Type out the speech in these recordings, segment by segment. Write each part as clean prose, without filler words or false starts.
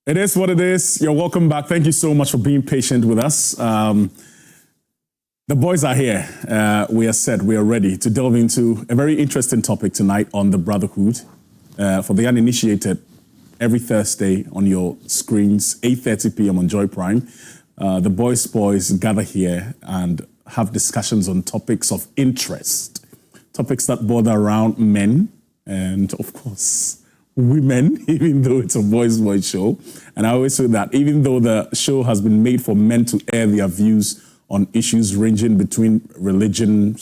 It is what it is. You're welcome back. Thank you so much for being patient with us. The boys are here. We are set. We are ready to delve into a very interesting topic tonight on the Brotherhood. For the uninitiated, every Thursday on your screens, 8:30 p.m. on Joy Prime, the boys gather here and have discussions on topics of interest, topics that border around men and, of course, women, even though it's a boys' show. And I always say that even though the show has been made for men to air their views on issues ranging between religion,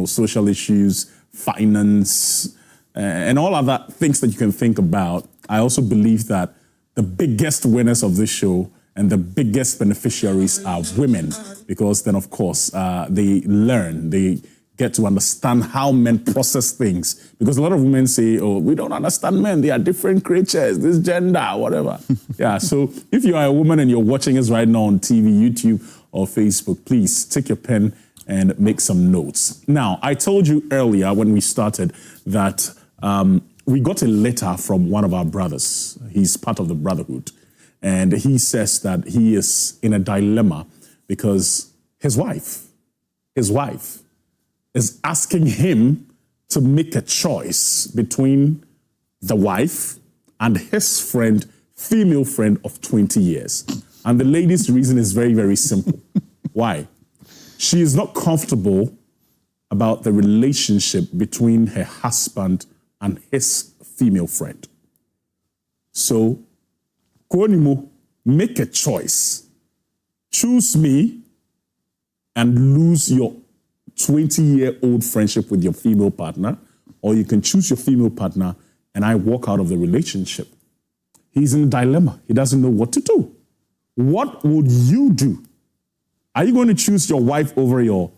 social issues, finance, and all other things that you can think about, I also believe that the biggest winners of this show and the biggest beneficiaries are women, because then, of course, they learn, they get to understand how men process things. Because a lot of women say, oh, we don't understand men. They are different creatures, this gender, whatever. Yeah, so if you are a woman and you're watching us right now on TV, YouTube, or Facebook, please take your pen and make some notes. Now, I told you earlier when we started that we got a letter from one of our brothers. He's part of the Brotherhood. And he says that he is in a dilemma because his wife is asking him to make a choice between the wife and his friend, female friend of 20 years. And the lady's reason is very, very simple. Why? She is not comfortable about the relationship between her husband and his female friend. So, Konimo, make a choice. Choose me and lose your 20-year-old friendship with your female partner, or you can choose your female partner and I walk out of the relationship. He's in a dilemma. He doesn't know what to do. What would you do? Are you going to choose your wife over your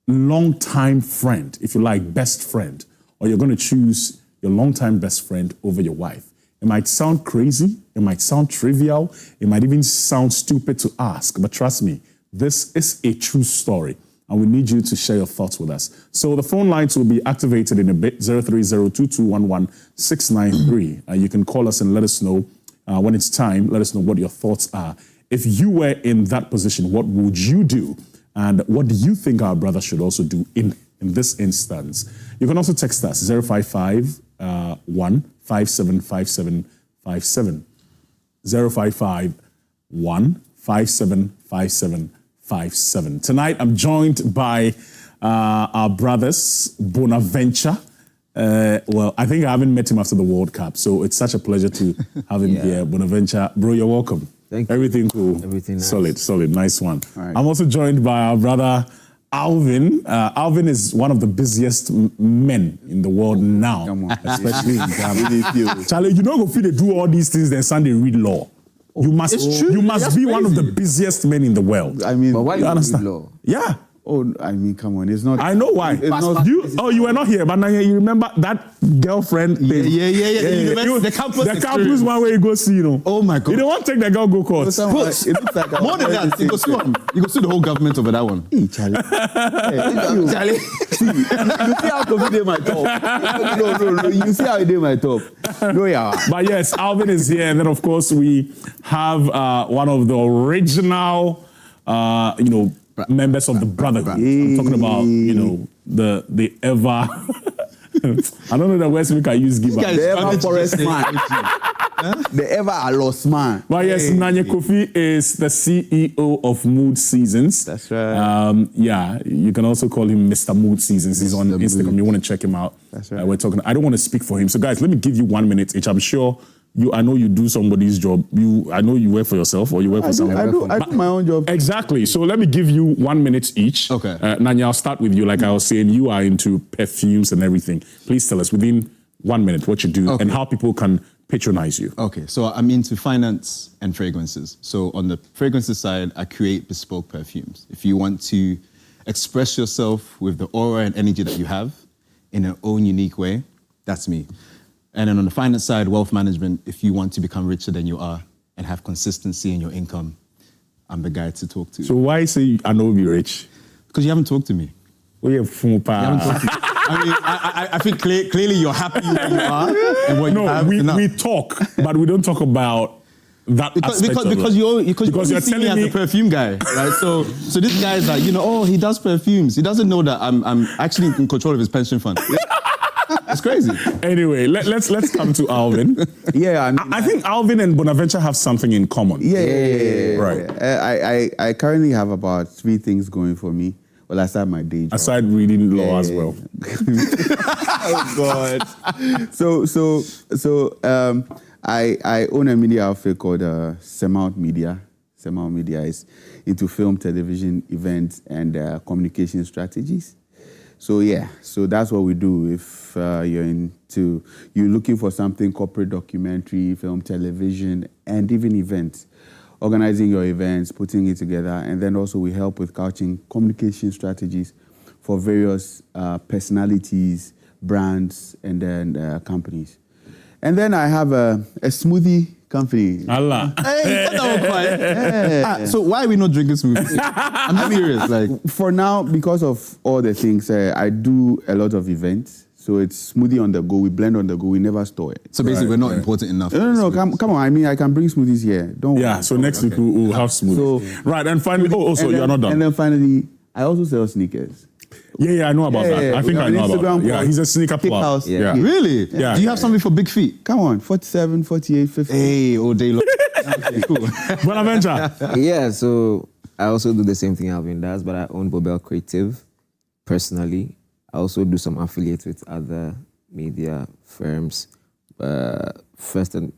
longtime friend, if you like, best friend, or you're going to choose your longtime best friend over your wife? It might sound crazy. It might sound trivial. It might even sound stupid to ask, but trust me, this is a true story. And we need you to share your thoughts with us. So the phone lines will be activated in a bit, 030-2211-693. You can call us and let us know when it's time. Let us know what your thoughts are. If you were in that position, what would you do? And what do you think our brother should also do in this instance? You can also text us, 055-1575757. 055-1575757. Tonight, I'm joined by our brothers, Bonaventure. Well, I think I haven't met him after the World Cup, so it's such a pleasure to have him here. Bonaventure, bro, you're welcome. Thank you. Everything cool? Everything nice. Solid, nice one. Right. I'm also joined by our brother, Alvin. Alvin is one of the busiest men in the world now, especially in Ghana. Charlie, you know, if you do all these things, then Sunday read law. You must be one of the busiest men in the world. I mean, but why you understand? law? Yeah. Oh, I mean, come on, it's not. I know why. It's not. You were not here, but now you remember that girlfriend thing. Yeah. The campus one where you go see, Oh my God. You don't want to take the girl go court. It looks like More than that, you go see the whole government over that one. Hey, Charlie. Charlie. You see how Kofi did my top? No. You see how he did my top? No, yeah. But yes, Alvin is here, and then of course we have one of the original, members of the Brotherhood. I'm talking about, the ever. I don't know the words we can use. Give up. The ever forest man. The ever lost man. But yes, Nanye Kofi is the CEO of Mood Seasons. That's right. You can also call him Mr. Mood Seasons. He's on Instagram. You want to check him out. That's right. We're talking. I don't want to speak for him. So guys, let me give you 1 minute each. I'm sure I know you do somebody's job. I know you work for yourself or you work for someone. I do my own job. Exactly. So let me give you 1 minute each. Okay. Nanya, I'll start with you. Like I was saying, you are into perfumes and everything. Please tell us within 1 minute what you do and how people can patronize you. Okay, so I'm into finance and fragrances. So on the fragrances side, I create bespoke perfumes. If you want to express yourself with the aura and energy that you have in your own unique way, that's me. And then on the finance side, wealth management, if you want to become richer than you are and have consistency in your income, I'm the guy to talk to. So why say I know be rich? Because you haven't talked to me. We have fun, I mean, I think clearly you're happy where you are and what you have. We talk, but we don't talk about that aspect of because it. you Because you're see me telling as me a perfume guy, right? So this guy is like, oh, he does perfumes. He doesn't know that I'm actually in control of his pension fund. It's crazy. Anyway, let's come to Alvin. Yeah, I think Alvin and Bonaventure have something in common. Yeah. Right. I currently have about 3 things going for me. Well, aside my day job. Aside reading law as well. Oh God. So I own a media outfit called Semount Media. Semount Media is into film, television, events, and communication strategies. So that's what we do. If you're looking for something corporate, documentary, film, television, and even events, organizing your events, putting it together, and then also we help with couching communication strategies for various personalities, brands, and then companies. And then I have a smoothie company. Allah. Hey, that was quiet. So why are we not drinking smoothies? I'm serious. Like, for now, because of all the things, I do a lot of events. So it's smoothie on the go. We blend on the go. We never store it. so basically, we're not important enough. No. Come on. I mean, I can bring smoothies here. Don't worry. Yeah, so next week we'll have smoothies. Right, and finally, you're not done. And then finally, I also sell sneakers. Yeah, I know about that. I think I know about that. Yeah, he's a sneaker Kick plug. House. Yeah. Really? Yeah. Do you have something for big feet? Come on, 47, 48, 50. Hey, all day long. Okay, cool. Bonaventure. Yeah, so I also do the same thing Alvin does, but I own Bobel Creative personally. I also do some affiliates with other media firms. First and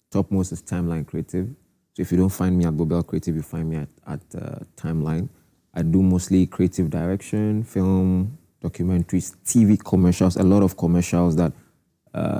topmost is Timeline Creative. So if you don't find me at Bobel Creative, you find me at Timeline. I do mostly creative direction, film, documentaries, TV commercials, a lot of commercials that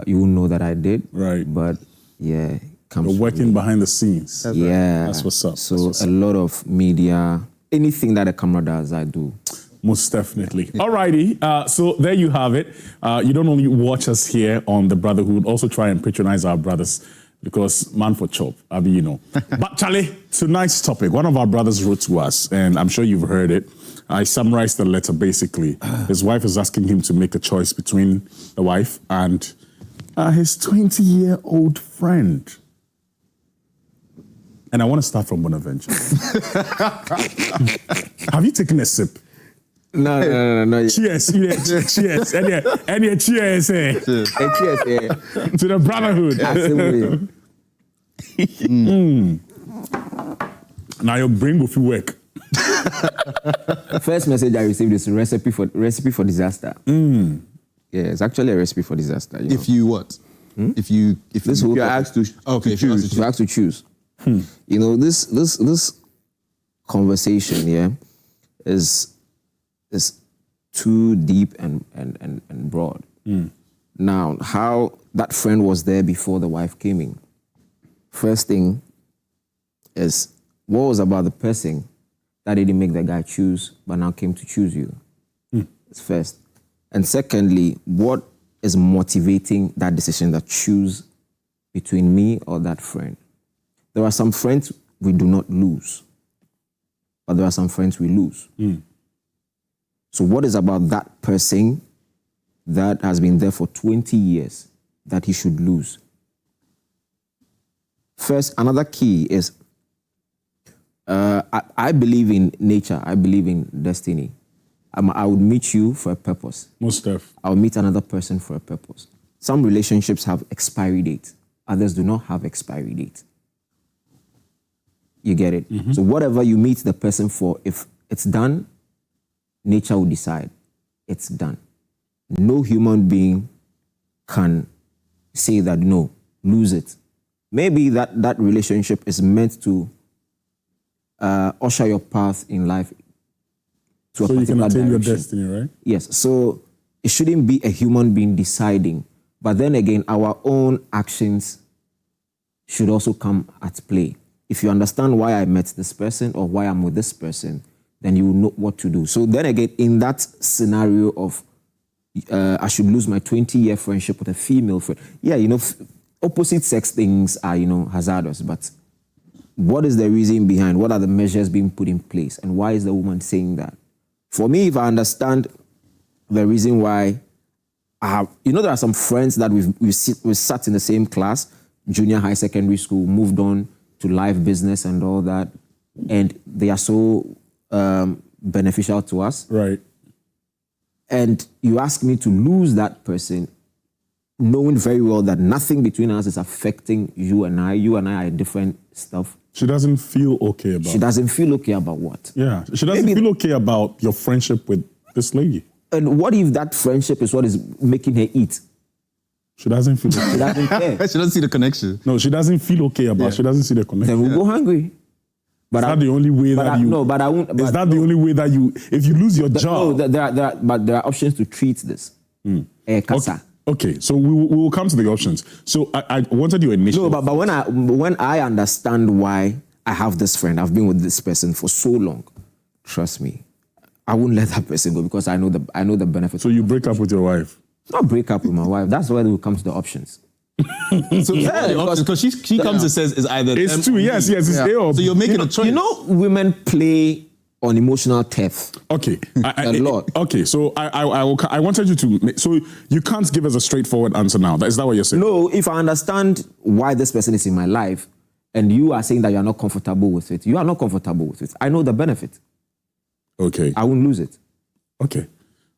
you will know that I did. Right. But yeah, You're working behind the scenes. yeah. That's what's up. So That's what's a lot of media, anything that a camera does, I do. Most definitely. Alrighty, so there you have it. You don't only watch us here on the Brotherhood, also try and patronize our brothers because man for chop, But Charlie, tonight's topic, one of our brothers wrote to us, and I'm sure you've heard it. I summarized the letter basically. His wife is asking him to make a choice between the wife and his 20-year-old friend. And I want to start from Bonaventure. Have you taken a sip? No. Cheers, cheers. Any cheers, eh? Cheers, yeah. To the Brotherhood. Absolutely. Now your brain will feel work. First message I received is recipe for disaster. Yeah, it's actually a recipe for disaster. You know? If you what? If you You're asked to If you're asked to choose. You know, this conversation, yeah, is too deep and broad. Now, how that friend was there before the wife came in. First thing is, what was about the person that didn't make the guy choose, but now came to choose you? It's first. And secondly, what is motivating that decision, that choose between me or that friend? There are some friends we do not lose, but there are some friends we lose. So what is about that person that has been there for 20 years that he should lose? First, another key is I believe in nature. I believe in destiny. I would meet you for a purpose. Most def. I'll meet another person for a purpose. Some relationships have expiry date. Others do not have expiry date. You get it? So whatever you meet the person for, if it's done, nature will decide it's done. No human being can say that no, lose it. Maybe that relationship is meant to usher your path in life to a So you can particular attain your direction. destiny, right? Yes, so it shouldn't be a human being deciding. But then again, our own actions should also come at play. If you understand why I met this person or why I'm with this person, then you will know what to do. So then again, in that scenario of I should lose my 20-year friendship with a female friend, yeah, you know, opposite sex things are, you know, hazardous, but what is the reason behind? What are the measures being put in place? And why is the woman saying that? For me, if I understand the reason why, I have, you know, there are some friends that we sat in the same class, junior high, secondary school, moved on to life, business, and all that, and they are so beneficial to us. Right. And you ask me to lose that person, knowing very well that nothing between us is affecting you and I. You and I are different stuff. She doesn't feel okay about She doesn't feel okay about what? Yeah. She doesn't feel okay about your friendship with this lady. And what if that friendship is what is making her eat? She doesn't feel okay. She doesn't care. She doesn't see the connection. No, she doesn't feel okay about She doesn't see the connection. Then we'll go hungry. But Is that the only way that you... No, but I won't... Is that the only way that you... If you lose your job... No, there are options to treat this. Casa. Okay, so we will come to the options. So I wanted your initial... No, but when I understand why I have this friend, I've been with this person for so long, trust me, I won't let that person go because I know the benefits. So you break up with your wife? Not break up with my wife. That's where we come to the options. So because she comes and says it's either It's two. Yes, it's A or B. So you're making a choice. You know, women play on emotional theft. Okay, A lot. Okay, so I wanted you to. So you can't give us a straightforward answer now. Is that what you're saying? No, if I understand why this person is in my life, and you are saying that you are not comfortable with it, you are not comfortable with it. I know the benefit. Okay. I won't lose it. Okay.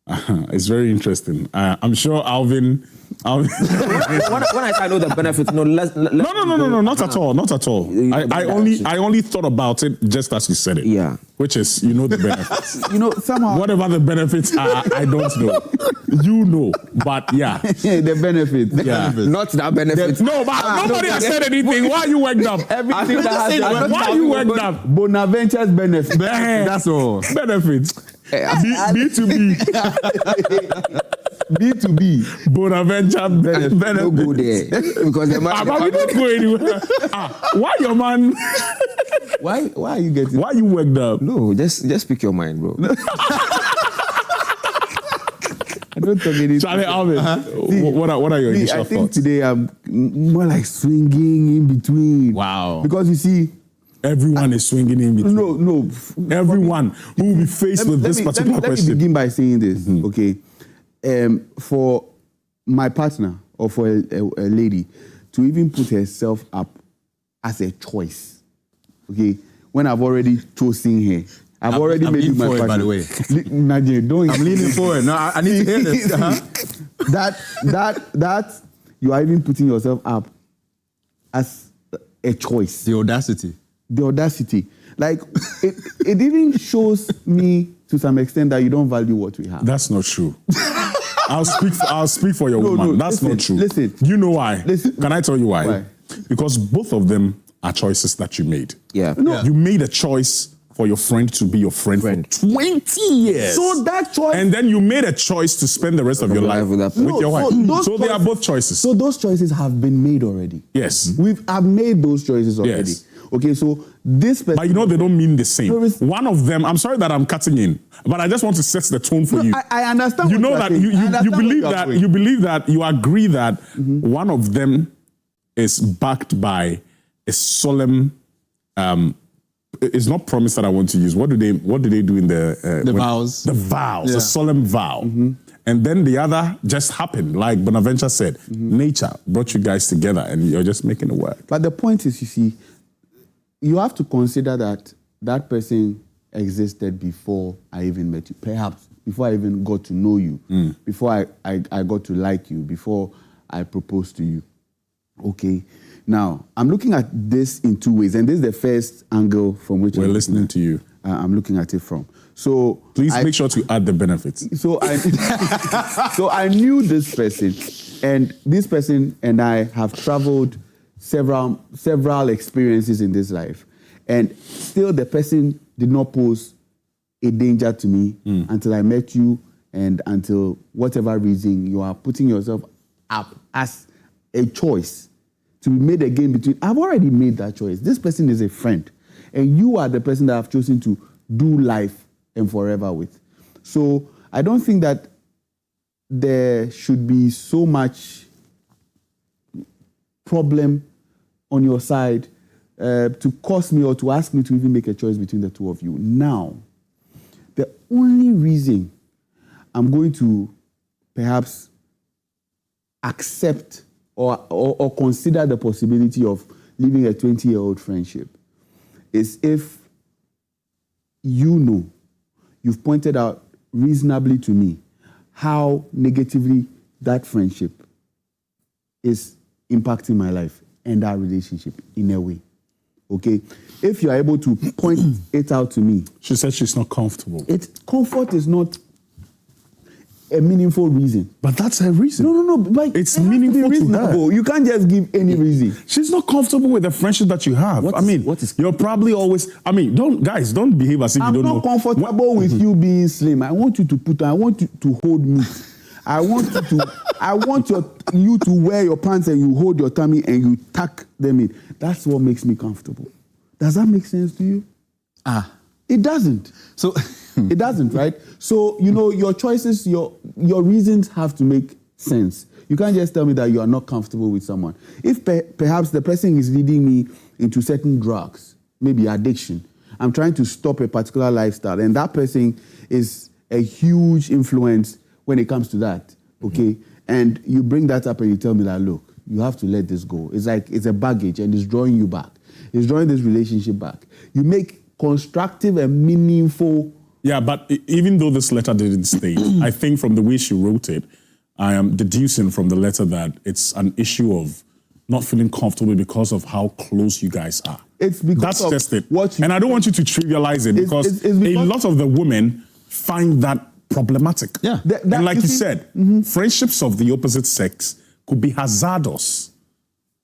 It's very interesting. I'm sure Alvin. when I say I know the benefit, no, No, not at all, not at all. I only thought about it just as you said it. Yeah. Which is, you know the benefits. Somehow... Whatever the benefits are, I don't know. You know, but yeah. the benefits. Yeah. Not that benefit. No, but nobody has said anything. Why are you worked up? Everything that has... Why are you worked up? Bonaventure's benefits. That's all. Benefits. B2B. B2B. Bonaventure benefits. Don't go there. Because the man... But we don't go anywhere. Why your man... Why are you getting... Why you worked up? No, just speak your mind, bro. I don't talk anything. Charlie Alvin, what are your initial I think thoughts? today I'm more like swinging in between. Wow. Because you see... Everyone is swinging in between. No. Everyone who will be faced with this particular question. Let me begin by saying this, okay? For my partner or for a lady to even put herself up as a choice, okay? When I've already chosen her, I've already made you my partner. By the way, Nadia, don't. I'm leaning forward. No, I need to hear this. That you are even putting yourself up as a choice. The audacity. The audacity. Like, it even shows me to some extent that you don't value what we have. That's not true. I'll speak for your woman. That's listen, not true. Listen. You know why? Listen. Can I tell you why? Why? Because both of them are choices that you made. Yeah. No. You made a choice for your friend to be your friend for 20 years. So that choice... And then you made a choice to spend the rest of your life with your wife. So they are both choices. So those choices have been made already. Yes. I've made those choices already. Yes. Okay, so this person... But you know they don't mean the same. One of them, I'm sorry that I'm cutting in, but I just want to set the tone for you. I understand. You know that you believe that you agree that one of them is backed by a solemn it's not promise that I want to use. What do they do in the vows? The vows, Yeah. a solemn vow. And then the other just happened, like Bonaventure said. Nature brought you guys together and you're just making it work. But the point is, you see, you have to consider that that person existed before I even met you. Perhaps before I even got to know you, before I got to like you, before I proposed to you. Okay. Now, I'm looking at this in two ways, and this is the first angle from which We're listening to you. I'm looking at it from. So please make sure to add the benefits. So I knew this person, and this person and I have traveled several experiences in this life, and still the person did not pose a danger to me until I met you, and until whatever reason you are putting yourself up as a choice to be made again between. I've already made that choice. This person is a friend, and you are the person that I've chosen to do life and forever with. So I don't think that there should be so much problem on your side to cause me or to ask me to even make a choice between the two of you. Now, the only reason I'm going to perhaps accept or consider the possibility of leaving a 20-year-old friendship is if you've pointed out reasonably to me how negatively that friendship is impacting my life and that relationship in a way. Okay? If you're able to point it out to me. She said she's not comfortable. Comfort is not a meaningful reason. But that's her reason. No, but it's meaningful to her. You can't just give any reason. She's not comfortable with the friendship that you have. You're probably always, don't behave as if you don't know. I'm not comfortable with you being slim. I want you to hold me. I want you to wear your pants and you hold your tummy and you tuck them in. That's what makes me comfortable. Does that make sense to you? It doesn't. So it doesn't, right? So, your choices, your reasons have to make sense. You can't just tell me that you are not comfortable with someone. If perhaps the person is leading me into certain drugs, maybe addiction, I'm trying to stop a particular lifestyle, and that person is a huge influence when it comes to that, okay? And you bring that up and you tell me that, look, you have to let this go. It's like it's a baggage and it's drawing you back. It's drawing this relationship back. You make constructive and meaningful. Yeah, but even though this letter didn't state, I think from the way she wrote it, I am deducing from the letter that it's an issue of not feeling comfortable because of how close you guys are. It's because that's of just it. What and I don't want you to trivialize it because a lot of the women find that problematic. Yeah. And like you said, friendships of the opposite sex could be hazardous.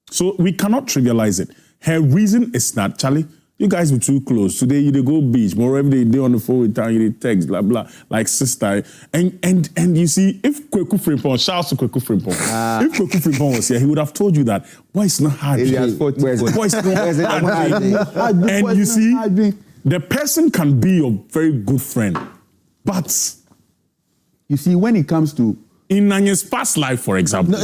So we cannot trivialize it. Her reason is that, Charlie, you guys were too close. Today you go beach, more every day on the phone with time, you text, blah blah, like sister. And you see, if Kweku Frimpong, shouts to Kweku Frimpong, if Kweku Frimpong was here, he would have told you that boy, it's not hard. Boy, it's not hard. And you see, the person can be your very good friend, but you see, when it comes to in Nanye's past life, for example. I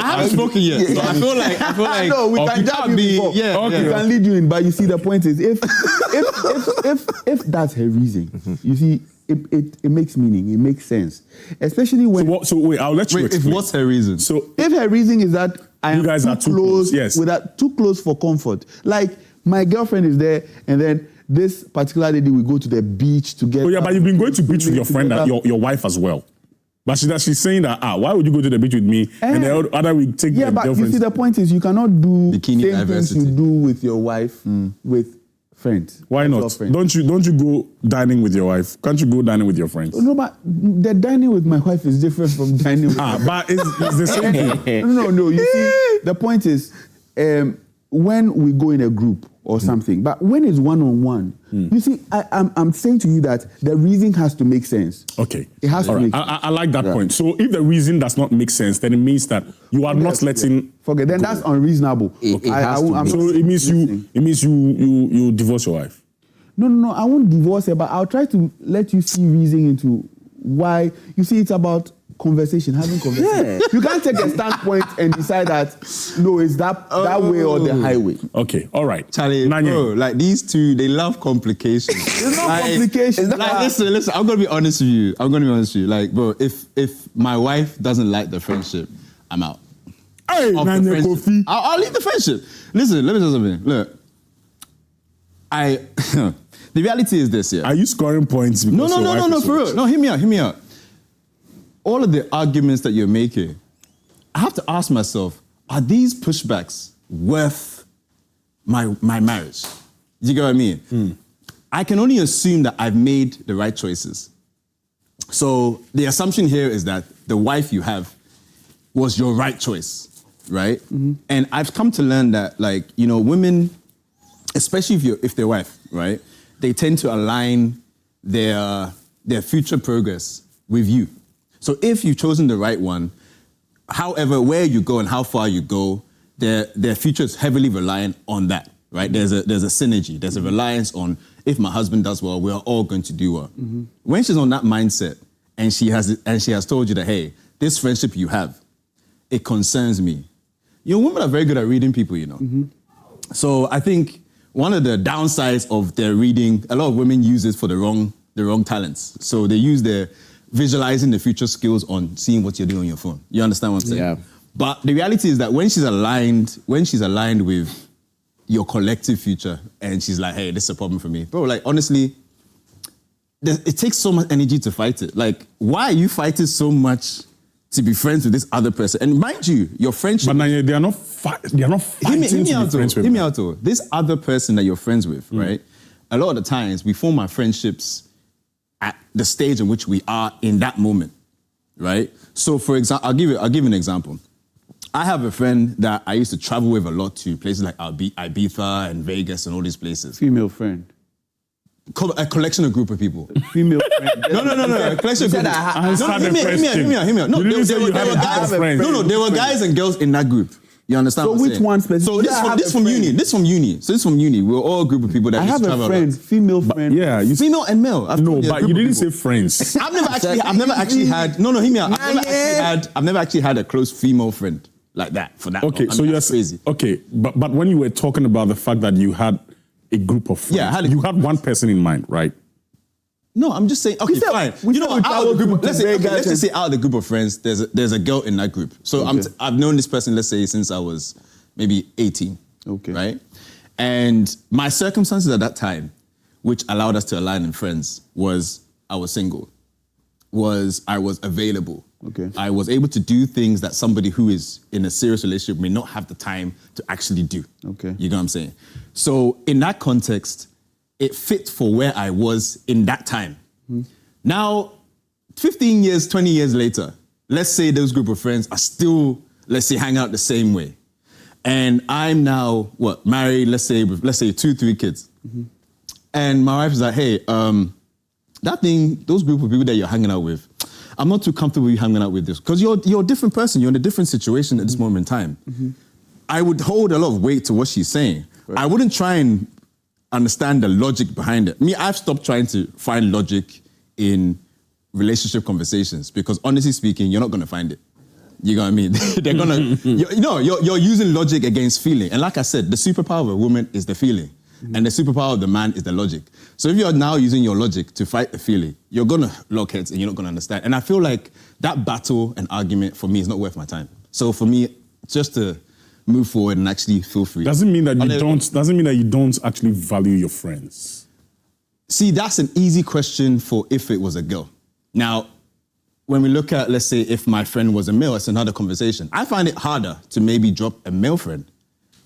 haven't spoken yet. So I feel like no, we can jump in before. We can lead you in, but you see, the point is, if that's her reason, you see, it makes meaning, it makes sense, especially when. So wait, I'll let you explain. If what's her reason? So if her reason is that you guys are too close, yes, too close for comfort, like my girlfriend is there, and then this particular lady will go to the beach together. Oh yeah, but you've been going to beach with your friend, your wife as well. But she's saying that, why would you go to the beach with me and the other we take the girlfriends? You see, the point is you cannot do bikini same diversity. things you do with your wife with friends. Why not? Don't you go dining with your wife? Can't you go dining with your friends? No, but the dining with my wife is different from dining with but it's the same thing. No. You see, the point is when we go in a group or something, but when it's one-on-one, you see, I'm saying to you that the reason has to make sense. Okay. It has to make sense. I like that point. So if the reason does not make sense, then it means that you are not letting. Forget. Then that's unreasonable. So it means you divorce your wife. No. I won't divorce her, but I'll try to let you see reason into why. You see, it's about conversation, having conversation. Yeah. You can't take a standpoint and decide that no, it's that way or the highway. Okay, all right. Charlie, bro, like these two, they love complications. It's not complications. Listen, I'm gonna be honest with you. Like, bro, if my wife doesn't like the friendship, I'm out. Hey, Kofi. I'll leave the friendship. Listen, let me tell you something. Look, the reality is this, yeah. Are you scoring points? No, for real. No, hear me out. All of the arguments that you're making, I have to ask myself, are these pushbacks worth my marriage? Do you get what I mean? I can only assume that I've made the right choices. So the assumption here is that the wife you have was your right choice, right? And I've come to learn that, like, women, especially if they're wife, right? They tend to align their future progress with you. So if you've chosen the right one, however, where you go and how far you go, their future is heavily reliant on that, right? There's a synergy. There's a reliance on, if my husband does well, we're all going to do well. When she's on that mindset and she has told you that, hey, this friendship you have, it concerns me. Women are very good at reading people, So I think one of the downsides of their reading, a lot of women use it for the wrong talents. So they use their visualizing the future skills on seeing what you're doing on your phone. You understand what I'm saying? Yeah. But the reality is that when she's aligned with your collective future, and she's like, hey, this is a problem for me. Bro, like, honestly, it takes so much energy to fight it. Like, why are you fighting so much to be friends with this other person? And mind you, your friendship... But Nanye, they are not fighting Hear me to be out, friends with Hear me them. out, though. This other person that you're friends with, right? A lot of the times, we form our friendships at the stage in which we are in that moment, right? So, for example, I'll give you an example. I have a friend that I used to travel with a lot to places like Ibiza and Vegas and all these places. Female friend. A collection of group of people. Female friend. No. A collection of group. Hear me out. No, there were guys. No, there were guys and girls in that group. You understand? So what I'm which saying? one specifically? So this from uni. This from uni. We're all a group of people that I used have to a travel friend, around. female friend. Yeah, you Female and male. No, but you didn't say friends. I've never actually had. No, hear me out. I've never actually had a close female friend like that for that. Okay, long. so you're that's crazy. Okay, but when you were talking about the fact that you had a group of friends, Yeah, you had one person in mind, right? No, I'm just saying. Okay, fine. You know, out of the group, let's just say out of the group of friends, there's a girl in that group. So I've known this person, let's say, since I was maybe 18. Okay. Right? And my circumstances at that time, which allowed us to align in friends, was I was single, I was available. Okay. I was able to do things that somebody who is in a serious relationship may not have the time to actually do. Okay. You know what I'm saying? So in that context, it fit for where I was in that time. Now, 15 years, 20 years later, let's say those group of friends are still, let's say, hang out the same way. And I'm now, married, let's say 2-3 kids. And my wife is like, hey, those group of people that you're hanging out with, I'm not too comfortable with you hanging out with this. Because you're a different person, you're in a different situation at this moment in time. I would hold a lot of weight to what she's saying. Right. I wouldn't try and understand the logic behind it. I've stopped trying to find logic in relationship conversations because honestly speaking, you're not going to find it. You know what I mean? They're gonna, you're using logic against feeling. And like I said, the superpower of a woman is the feeling. And the superpower of the man is the logic. So if you're now using your logic to fight the feeling, you're gonna lock heads and you're not gonna understand. And I feel like that battle and argument for me is not worth my time. So for me, just to move forward and actually feel free. Doesn't mean that you don't actually value your friends. See, that's an easy question for if it was a girl. Now, when we look at, let's say, if my friend was a male, it's another conversation. I find it harder to maybe drop a male friend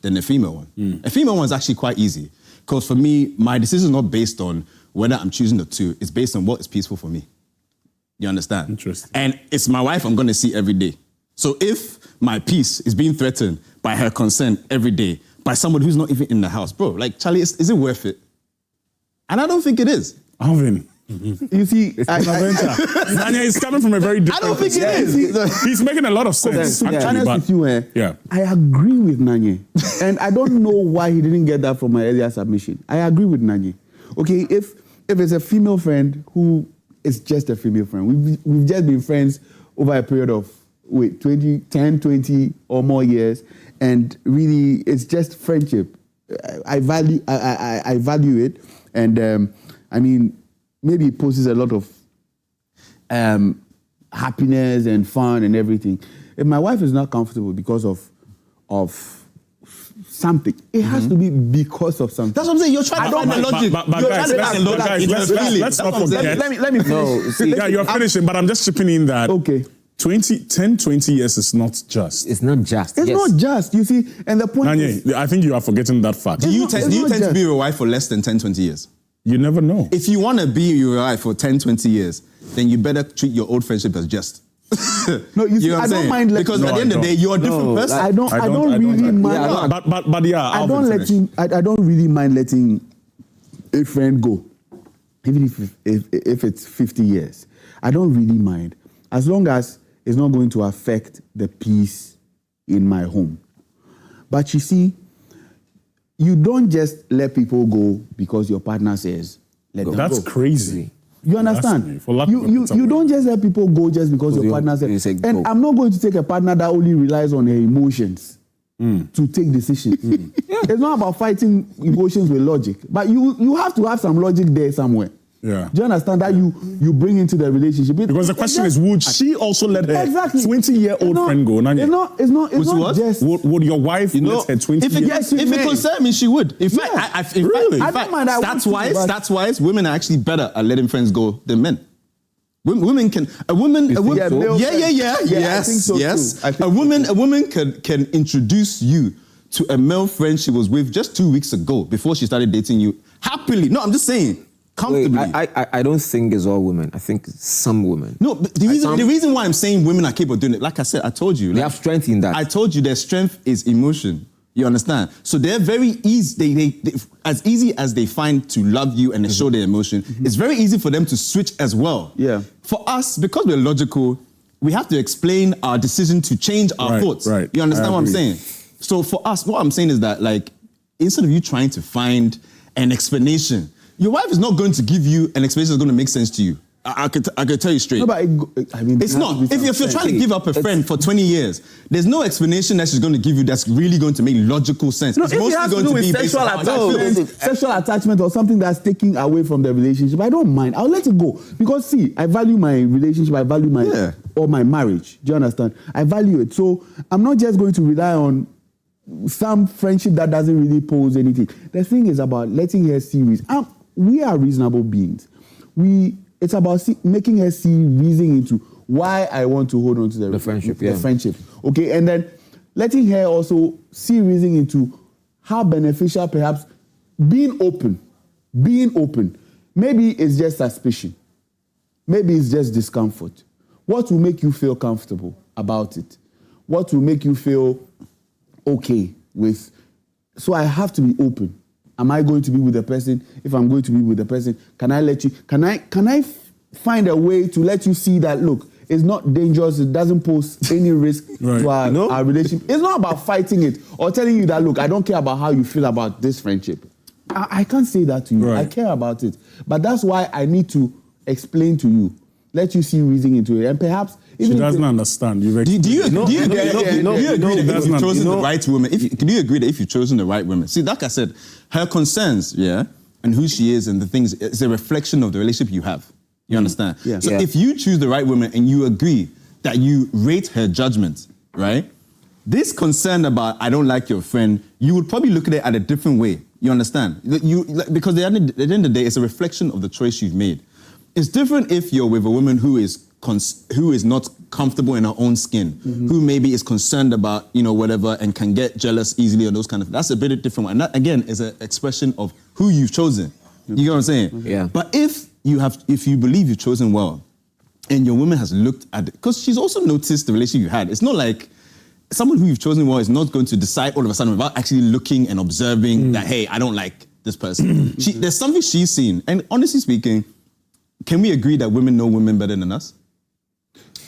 than a female one. A female one is actually quite easy. Because for me, my decision is not based on whether I'm choosing the two. It's based on what is peaceful for me. You understand? Interesting. And it's my wife I'm going to see every day. So if my peace is being threatened by her consent every day, by somebody who's not even in the house, bro, like, Charlie, is it worth it? And I don't think it is. Alvin. You see, Nanya is coming from a very different... I don't think it is. He's making a lot of sense, to be actually. honest with you, yeah. I agree with Nanye. And I don't know why he didn't get that from my earlier submission. I agree with Nanye. Okay, if it's a female friend who is just a female friend, we've just been friends over a period of 20 or more years, and really it's just friendship. I value it, and I mean, maybe it poses a lot of happiness and fun and everything. If my wife is not comfortable because of something, it has to be because of something. That's what I'm saying. You're trying to find the logic. But guys, let's not forget. Let me finish. No, see, yeah, you're finishing, but I'm just chipping in that. Okay. 20 years is not just. It's not just. It's not just, you see, and the point is... Nanye, I think you are forgetting that fact. Do you tend to be with your wife for less than 10, 20 years? You never know. If you want to be with your wife for 10, 20 years, then you better treat your old friendship as just. No, you see, I don't mind letting... Because at the end of the day, you're a different person. I don't really mind... But yeah, I don't really mind letting a friend go, even if it's 50 years. I don't really mind, as long as it's not going to affect the peace in my home. But you see, you don't just let people go because your partner says, let them go. That's crazy. You understand? You don't just let people go just because your partner says. And I'm not going to take a partner that only relies on her emotions to take decisions. It's not about fighting emotions with logic, but you have to have some logic there somewhere. Yeah. Do you understand that you bring into the relationship? Because the question is, would she also let her 20-year-old friend go? It's not just... Would your wife let her 20-year-old? If it concerned me, she would. In fact, Really? I don't mind. Stats-wise, women are actually better at letting friends go than men. Women can a woman yes. A woman can introduce you to a male friend she was with just 2 weeks ago before she started dating you happily. No, I'm just saying comfortably. Wait, I don't think it's all women. I think some women. No, but the reason why I'm saying women are capable of doing it, like I said, I told you, they have strength in that. I told you their strength is emotion. You understand? So they're very easy. They as easy as they find to love you and show their emotion, it's very easy for them to switch as well. Yeah. For us, because we're logical, we have to explain our decision to change our thoughts. Right. You understand what I'm saying? So for us, what I'm saying is that, like, instead of you trying to find an explanation, your wife is not going to give you an explanation that's going to make sense to you. I could tell you straight. No, but it's not. If you're trying to give up a friend for 20 years, there's no explanation that she's going to give you that's really going to make logical sense. No, it's if mostly it has going to do to be with based on sexual attachment or something that's taking away from the relationship, I don't mind. I'll let it go. Because see, I value my relationship, I value my marriage. Do you understand? I value it. So I'm not just going to rely on some friendship that doesn't really pose anything. The thing is about letting her see reason. We are reasonable beings. It's about making her see reason into why I want to hold on to the friendship. The friendship. Okay, and then letting her also see reason into how beneficial perhaps being open. Maybe it's just suspicion. Maybe it's just discomfort. What will make you feel comfortable about it? What will make you feel okay with? So I have to be open. Am I going to be with the person? If I'm going to be with the person, can I find a way to let you see that, look, it's not dangerous, it doesn't pose any risk to our relationship. It's not about fighting it or telling you that, look, I don't care about how you feel about this friendship. I can't say that to you. I care about it. But that's why I need to explain to you, let you see reason into it. And perhaps... She doesn't understand. Do you agree that if you've chosen the right woman, do you agree that if you've chosen the right woman, see, like I said, her concerns, and who she is and the things, it's a reflection of the relationship you have. You understand? Yeah. So if you choose the right woman and you agree that you rate her judgment, right? This concern about, I don't like your friend, you would probably look at it at a different way. You understand? Because at the end of the day, it's a reflection of the choice you've made. It's different if you're with a woman who is not comfortable in her own skin, who maybe is concerned about, whatever, and can get jealous easily or those kind of things. That's a bit of different one. And that, again, is an expression of who you've chosen. You get what I'm saying? Yeah. But if you believe you've chosen well, and your woman has looked at it, because she's also noticed the relationship you had. It's not like someone who you've chosen well is not going to decide all of a sudden without actually looking and observing that, hey, I don't like this person. There's something she's seen. And honestly speaking, can we agree that women know women better than us?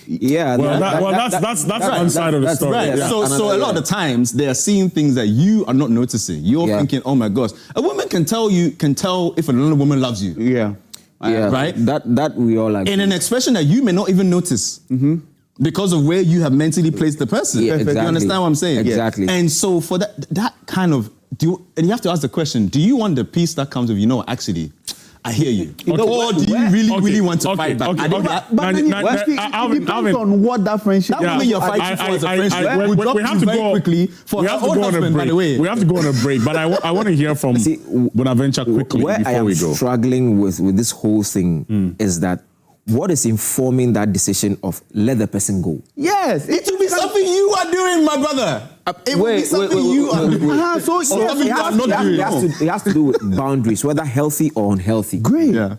Yeah. That's one side of the story. Right. Yeah. So a lot of the times they are seeing things that you are not noticing. You're thinking, oh my gosh, a woman can tell if another woman loves you. Yeah. Right. That we all agree. In an expression that you may not even notice. Because of where you have mentally placed the person. Yeah, exactly. You understand what I'm saying? Exactly. And so for that kind of, and you have to ask the question, do you want the peace that comes with, actually, I hear you. Or do you really want to fight back? But it depends on what that friendship is. That woman you're fighting for as a friendship would we have to very go quickly for her own husband, by the way. We have to go on a break, but I want to hear from Bonaventure quickly where before I am we go. struggling with this whole thing is that what is informing that decision of let the person go? Yes. It will be something you are doing, my brother. It will be something you are doing. So it has to do with boundaries, whether healthy or unhealthy. Great. Yeah.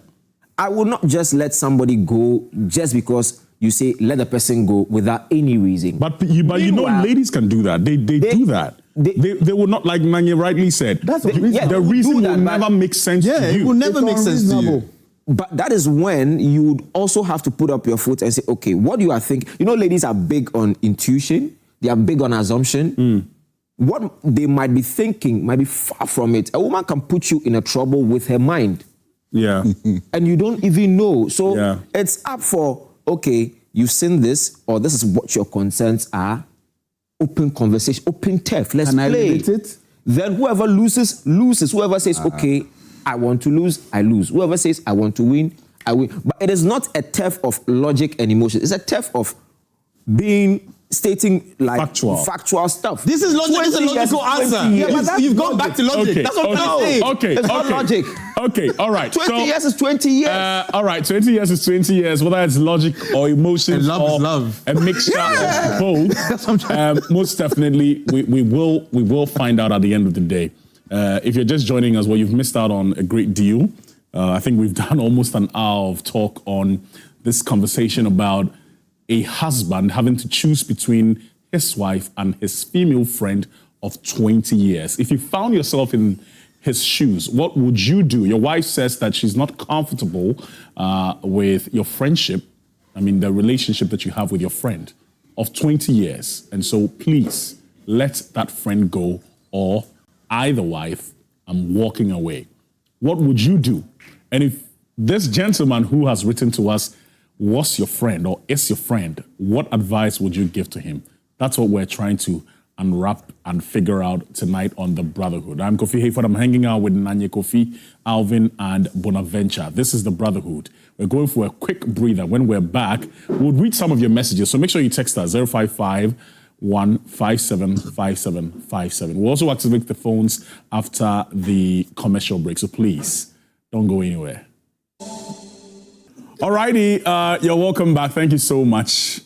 I will not just let somebody go just because you say let the person go without any reason. But ladies can do that. They do that. They will not, like Nanya rightly said. That's the reason. The reason will never make sense to you. It will never make sense to you. But that is when you would also have to put up your foot and say, okay, what do you think? Ladies are big on intuition. They are big on assumption. What they might be thinking might be far from it. A woman can put you in a trouble with her mind. Yeah. And you don't even know. So it's up for, okay, you've seen this, or this is what your concerns are. Open conversation, open turf. Let's play. Can I limit it? Then whoever loses. Whoever says, okay, I want to lose, I lose. Whoever says I want to win, I win. But it is not a theft of logic and emotion. It's a theft of stating like factual stuff. This is logic. This is a logical answer. Yeah, but you've gone back to logic. Okay, that's what I'm saying. Okay, it's not logic. Okay, all right. 20 years is 20 years. All right, 20 years is 20 years. Whether it's logic or emotions, and love or is love. A mixture of both. Most definitely, we will find out at the end of the day. If you're just joining us, well, you've missed out on a great deal. I think we've done almost an hour of talk on this conversation about a husband having to choose between his wife and his female friend of 20 years. If you found yourself in his shoes, what would you do? Your wife says that she's not comfortable with your friendship, the relationship that you have with your friend of 20 years. And so please let that friend go, or either wife, I'm walking away. What would you do? And if this gentleman who has written to us was your friend or is your friend, what advice would you give to him? That's what we're trying to unwrap and figure out tonight on The Brotherhood. I'm Kofi Hayford. I'm hanging out with Nanye Kofi, Alvin, and Bonaventure. This is The Brotherhood. We're going for a quick breather. When we're back, we'll read some of your messages. So make sure you text us 055-157-5757. We'll also activate the phones after the commercial break. So please, don't go anywhere. Alrighty, you're welcome back. Thank you so much.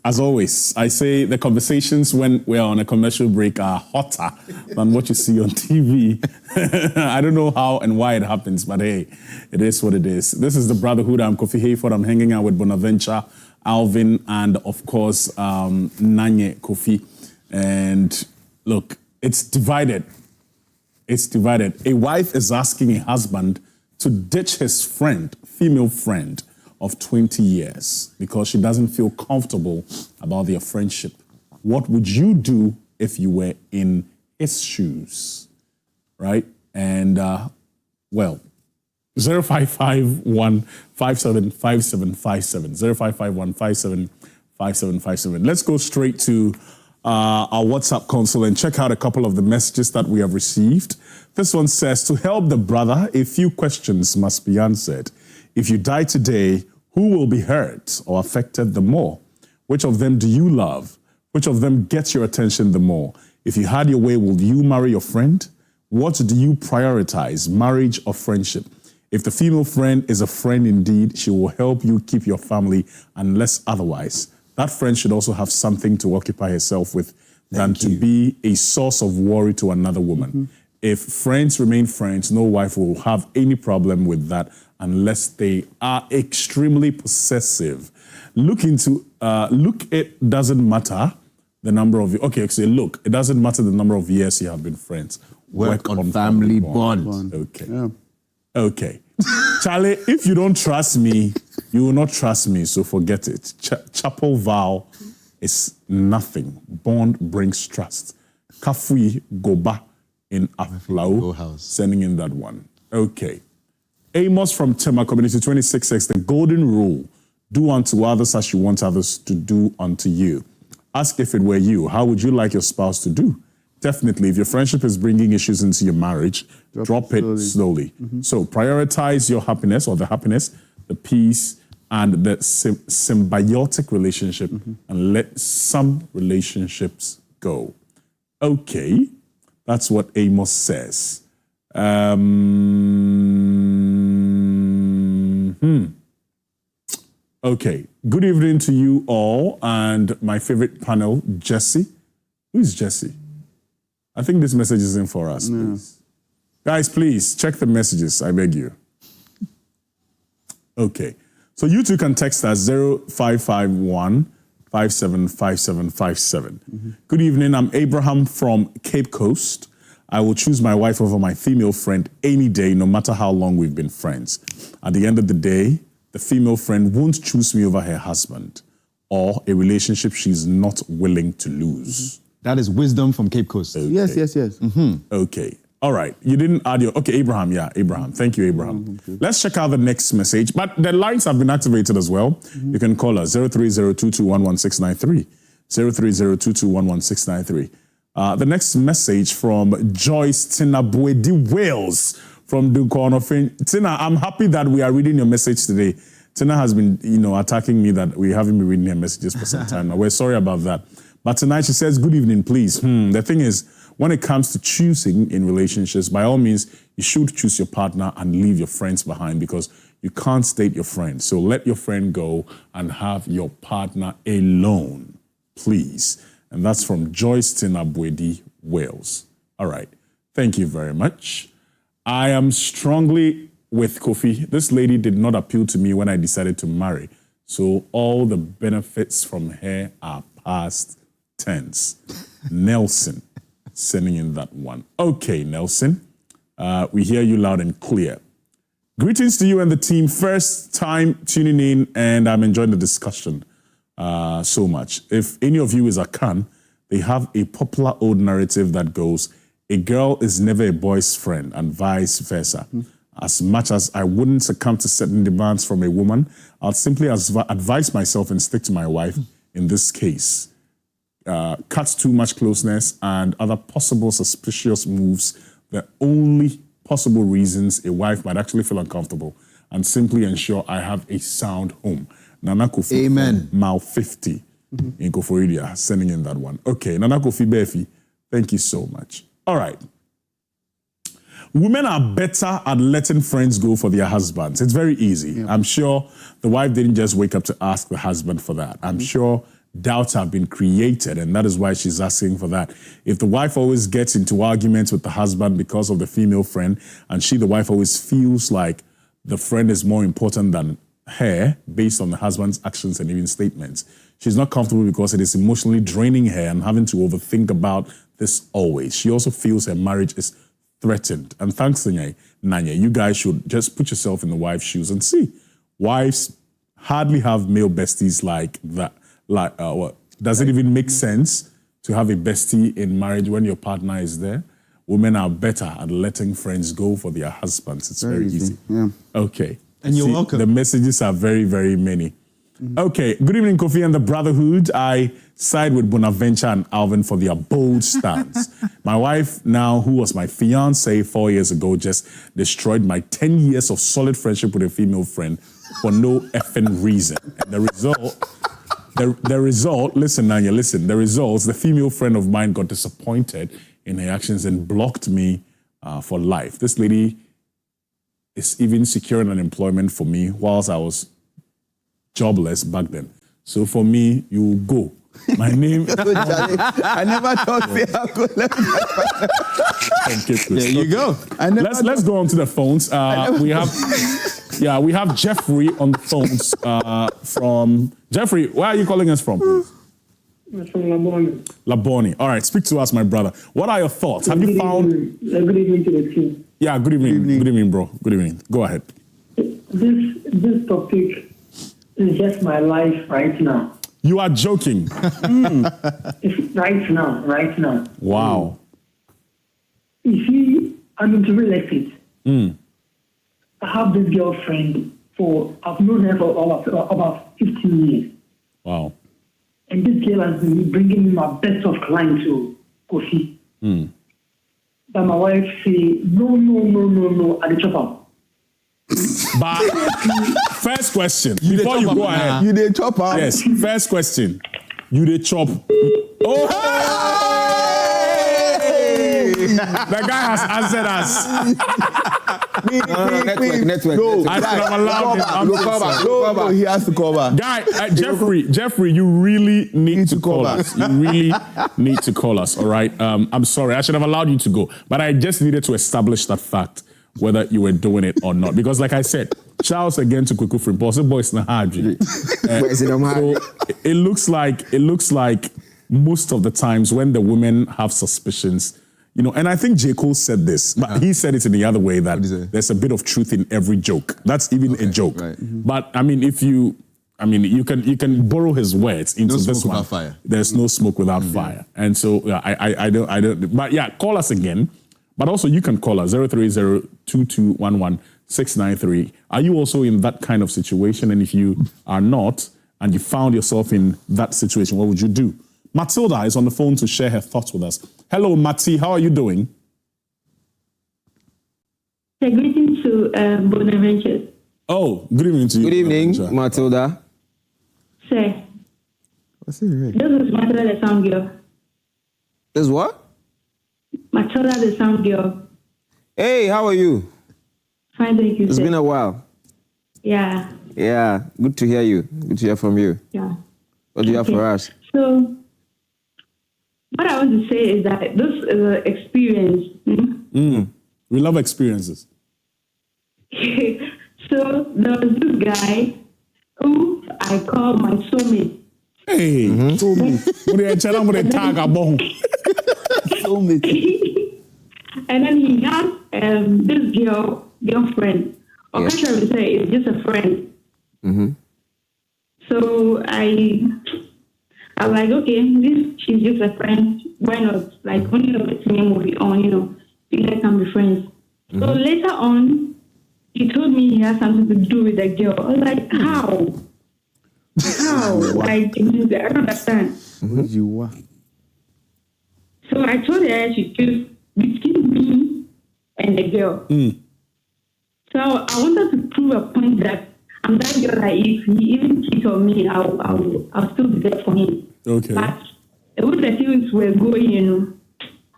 As always, I say the conversations when we're on a commercial break are hotter than what you see on TV. I don't know how and why it happens, but hey, it is what it is. This is The Brotherhood. I'm Kofi Hayford. I'm hanging out with Bonaventure, Alvin, and of course, Nanye Kofi. And look, it's divided. It's divided. A wife is asking a husband to ditch his friend, female friend, of 20 years because she doesn't feel comfortable about their friendship. What would you do if you were in his shoes, right? And, 0551-575757, 0551-575757. Let's go straight to our WhatsApp console and check out a couple of the messages that we have received. This one says, to help the brother, a few questions must be answered. If you die today, who will be hurt or affected the more? Which of them do you love? Which of them gets your attention the more? If you had your way, will you marry your friend? What do you prioritize, marriage or friendship? If the female friend is a friend indeed, she will help you keep your family unless otherwise. That friend should also have something to occupy herself with than to be a source of worry to another woman. Mm-hmm. If friends remain friends, no wife will have any problem with that unless they are extremely possessive. It doesn't matter the number of, it doesn't matter the number of years you have been friends. Work on family bond. Okay. Yeah. Okay. Charlie, if you don't trust me, you will not trust me, so forget it. Chapel vow is nothing. Bond brings trust. Kafui Goba in Aflau, sending in that one. Okay. Amos from Tema Community 26X, the golden rule, do unto others as you want others to do unto you. Ask if it were you, how would you like your spouse to do? Definitely, if your friendship is bringing issues into your marriage, drop it slowly. Mm-hmm. So prioritize your happiness or the happiness, the peace, and the symbiotic relationship, and let some relationships go. Okay, that's what Amos says. Okay, good evening to you all and my favorite panel, Jesse. Who is Jesse? I think this message isn't for us, please. Guys, please, check the messages, I beg you. Okay, so you two can text us 0551-575757. Good evening, I'm Abraham from Cape Coast. I will choose my wife over my female friend any day, no matter how long we've been friends. At the end of the day, the female friend won't choose me over her husband or a relationship she's not willing to lose. That is wisdom from Cape Coast. Okay. Yes. Okay. All right. You didn't add your... Okay, Abraham. Yeah, Abraham. Thank you, Abraham. Let's check out the next message. But the lines have been activated as well. You can call us 03022111693. 03022111693. The next message from Joyce Tinabwedi Wales from Dukornofin. Tina, I'm happy that we are reading your message today. Tina has been, attacking me that we haven't been reading her messages for some time now. We're sorry about that. But tonight she says, good evening, please. The thing is, when it comes to choosing in relationships, by all means, you should choose your partner and leave your friends behind because you can't date your friend. So let your friend go and have your partner alone, please. And that's from Joyce Tinabwedi, Wales. All right. Thank you very much. I am strongly with Kofi. This lady did not appeal to me when I decided to marry. So all the benefits from her are past tense. Nelson, sending in that one. Okay, Nelson, we hear you loud and clear. Greetings to you and the team. First time tuning in, and I'm enjoying the discussion so much. If any of you is a Khan, they have a popular old narrative that goes, a girl is never a boy's friend, and vice versa. As much as I wouldn't succumb to certain demands from a woman, I'll simply advise myself and stick to my wife in this case. Cuts too much closeness and other possible suspicious moves, the only possible reasons a wife might actually feel uncomfortable, and simply ensure I have a sound home. Nana Kofi, Amen. Mile 50 in Koforidia, sending in that one. Okay, Nana Kofi Befi, thank you so much. All right. Women are better at letting friends go for their husbands. It's very easy. Yeah. I'm sure the wife didn't just wake up to ask the husband for that. I'm sure doubts have been created, and that is why she's asking for that. If the wife always gets into arguments with the husband because of the female friend, and the wife always feels like the friend is more important than her based on the husband's actions and even statements, she's not comfortable because it is emotionally draining her and having to overthink about this always. She also feels her marriage is threatened. And thanks to Nanya, you guys should just put yourself in the wife's shoes and see. Wives hardly have male besties like that. What? Does it even make sense to have a bestie in marriage when your partner is there? Women are better at letting friends go for their husbands. It's very easy. Yeah. Okay. And you're welcome. The messages are very, very many. Okay. Good evening, Kofi and the Brotherhood. I side with Bonaventure and Alvin for their bold stance. My wife now, who was my fiance 4 years ago, just destroyed my 10 years of solid friendship with a female friend for no effing reason. And the result, listen, Nanya, listen. The results, the female friend of mine got disappointed in her actions and blocked me for life. This lady is even securing an employment for me whilst I was jobless back then. So for me, you go. My name. I never thought they are good. There you go. Let's go on to the phones. We have Jeffrey on the phones from Jeffrey. Where are you calling us from, please? From Laboni. Laboni. All right, speak to us, my brother. What are your thoughts? Have you found? Good evening to the team. Yeah, good evening. Good evening, bro. Good evening. Go ahead. This topic is just my life right now. You are joking. It's right now. Wow. You see, I'm into real estate. I have this girlfriend I've known her for about 15 years. Wow. And this girl has been bringing me my best of clients to Kofi. But my wife say, no, at the chop up. But first question, before you go ahead. You did chop up. Yes, first question. You did chop. Oh! The guy has answered us. Network. Go. I should have allowed him. No, he has to cover. Guy, Jeffrey, you really need to call us. You really need to call us, all right? I'm sorry, I should have allowed you to go. But I just needed to establish that fact, whether you were doing it or not. Because like I said, shouts again to Kuku Frimpong. So boys na hard. So it looks like most of the times when the women have suspicions, and I think J. Cole said this, but he said it in the other way that there's a bit of truth in every joke. That's even a joke. Right. But I mean, you can borrow his words into this one. Fire. There's no smoke without fire. And so I don't. But yeah, call us again. But also you can call us 030-2211-693. Are you also in that kind of situation? And if you are not, and you found yourself in that situation, what would you do? Matilda is on the phone to share her thoughts with us. Hello, Mati. How are you doing? Greeting to Bonaventure. Oh, good evening to you. Good evening, Bonaventure. Matilda. Sir, What's it right? this is Matilda the sound girl. This what? Matilda the sound girl. Hey, how are you? Fine, thank you, It's sir. been a while. Yeah, Yeah, good to hear you. Good to hear from you. yeah. What do you have Okay. for us? So, what I want to say is that this is an experience. We love experiences. So, there was this guy who I call my soulmate. Hey, told me. When they tell them tag a bone. And then he had this girlfriend. Or Yeah. actually, I would say it's just a friend. So I was like, okay, she's just a friend. Why not? Like, when you know, movie on, you guys can be friends. So later on, he told me he has something to do with the girl. I was like, how? How? Like, I don't understand. You are. So I told her she choose between me and the girl. So I wanted to prove a point that I'm that girl that if he even cheats on me, I'll still be there for him. Okay. But the way the things were going,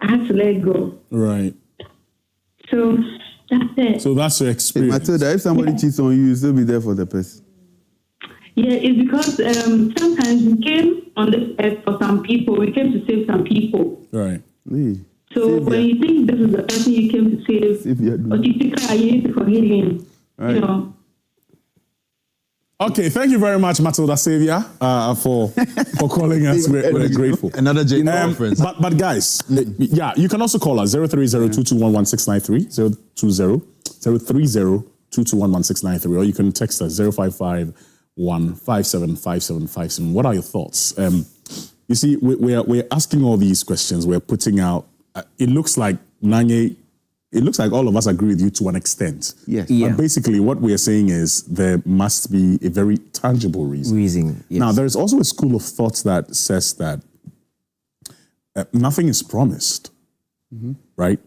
I had to let go. Right. So that's it. So that's your Hey, experience. Matilda, if somebody cheats on you, you still be there for the person. Yeah, it's because sometimes we came on this earth for some people. We came to save some people. Right. Hey. So when you think this is the person you came to save, Savior. or you think you need to forgive him, Right. Okay, thank you very much, Matilda Xavier, for calling us. We're grateful. Another J conference. But guys, yeah, you can also call us 030-221-1693, 030-221-1693, or you can text us 055-157-5757. What are your thoughts? You see, we're asking all these questions. We're putting out. It looks like Nanye. It looks like all of us agree with you to an extent. Yes. Yeah. But basically, what we are saying is there must be a very tangible reason. Yes. Now, there's also a school of thought that says that nothing is promised, right?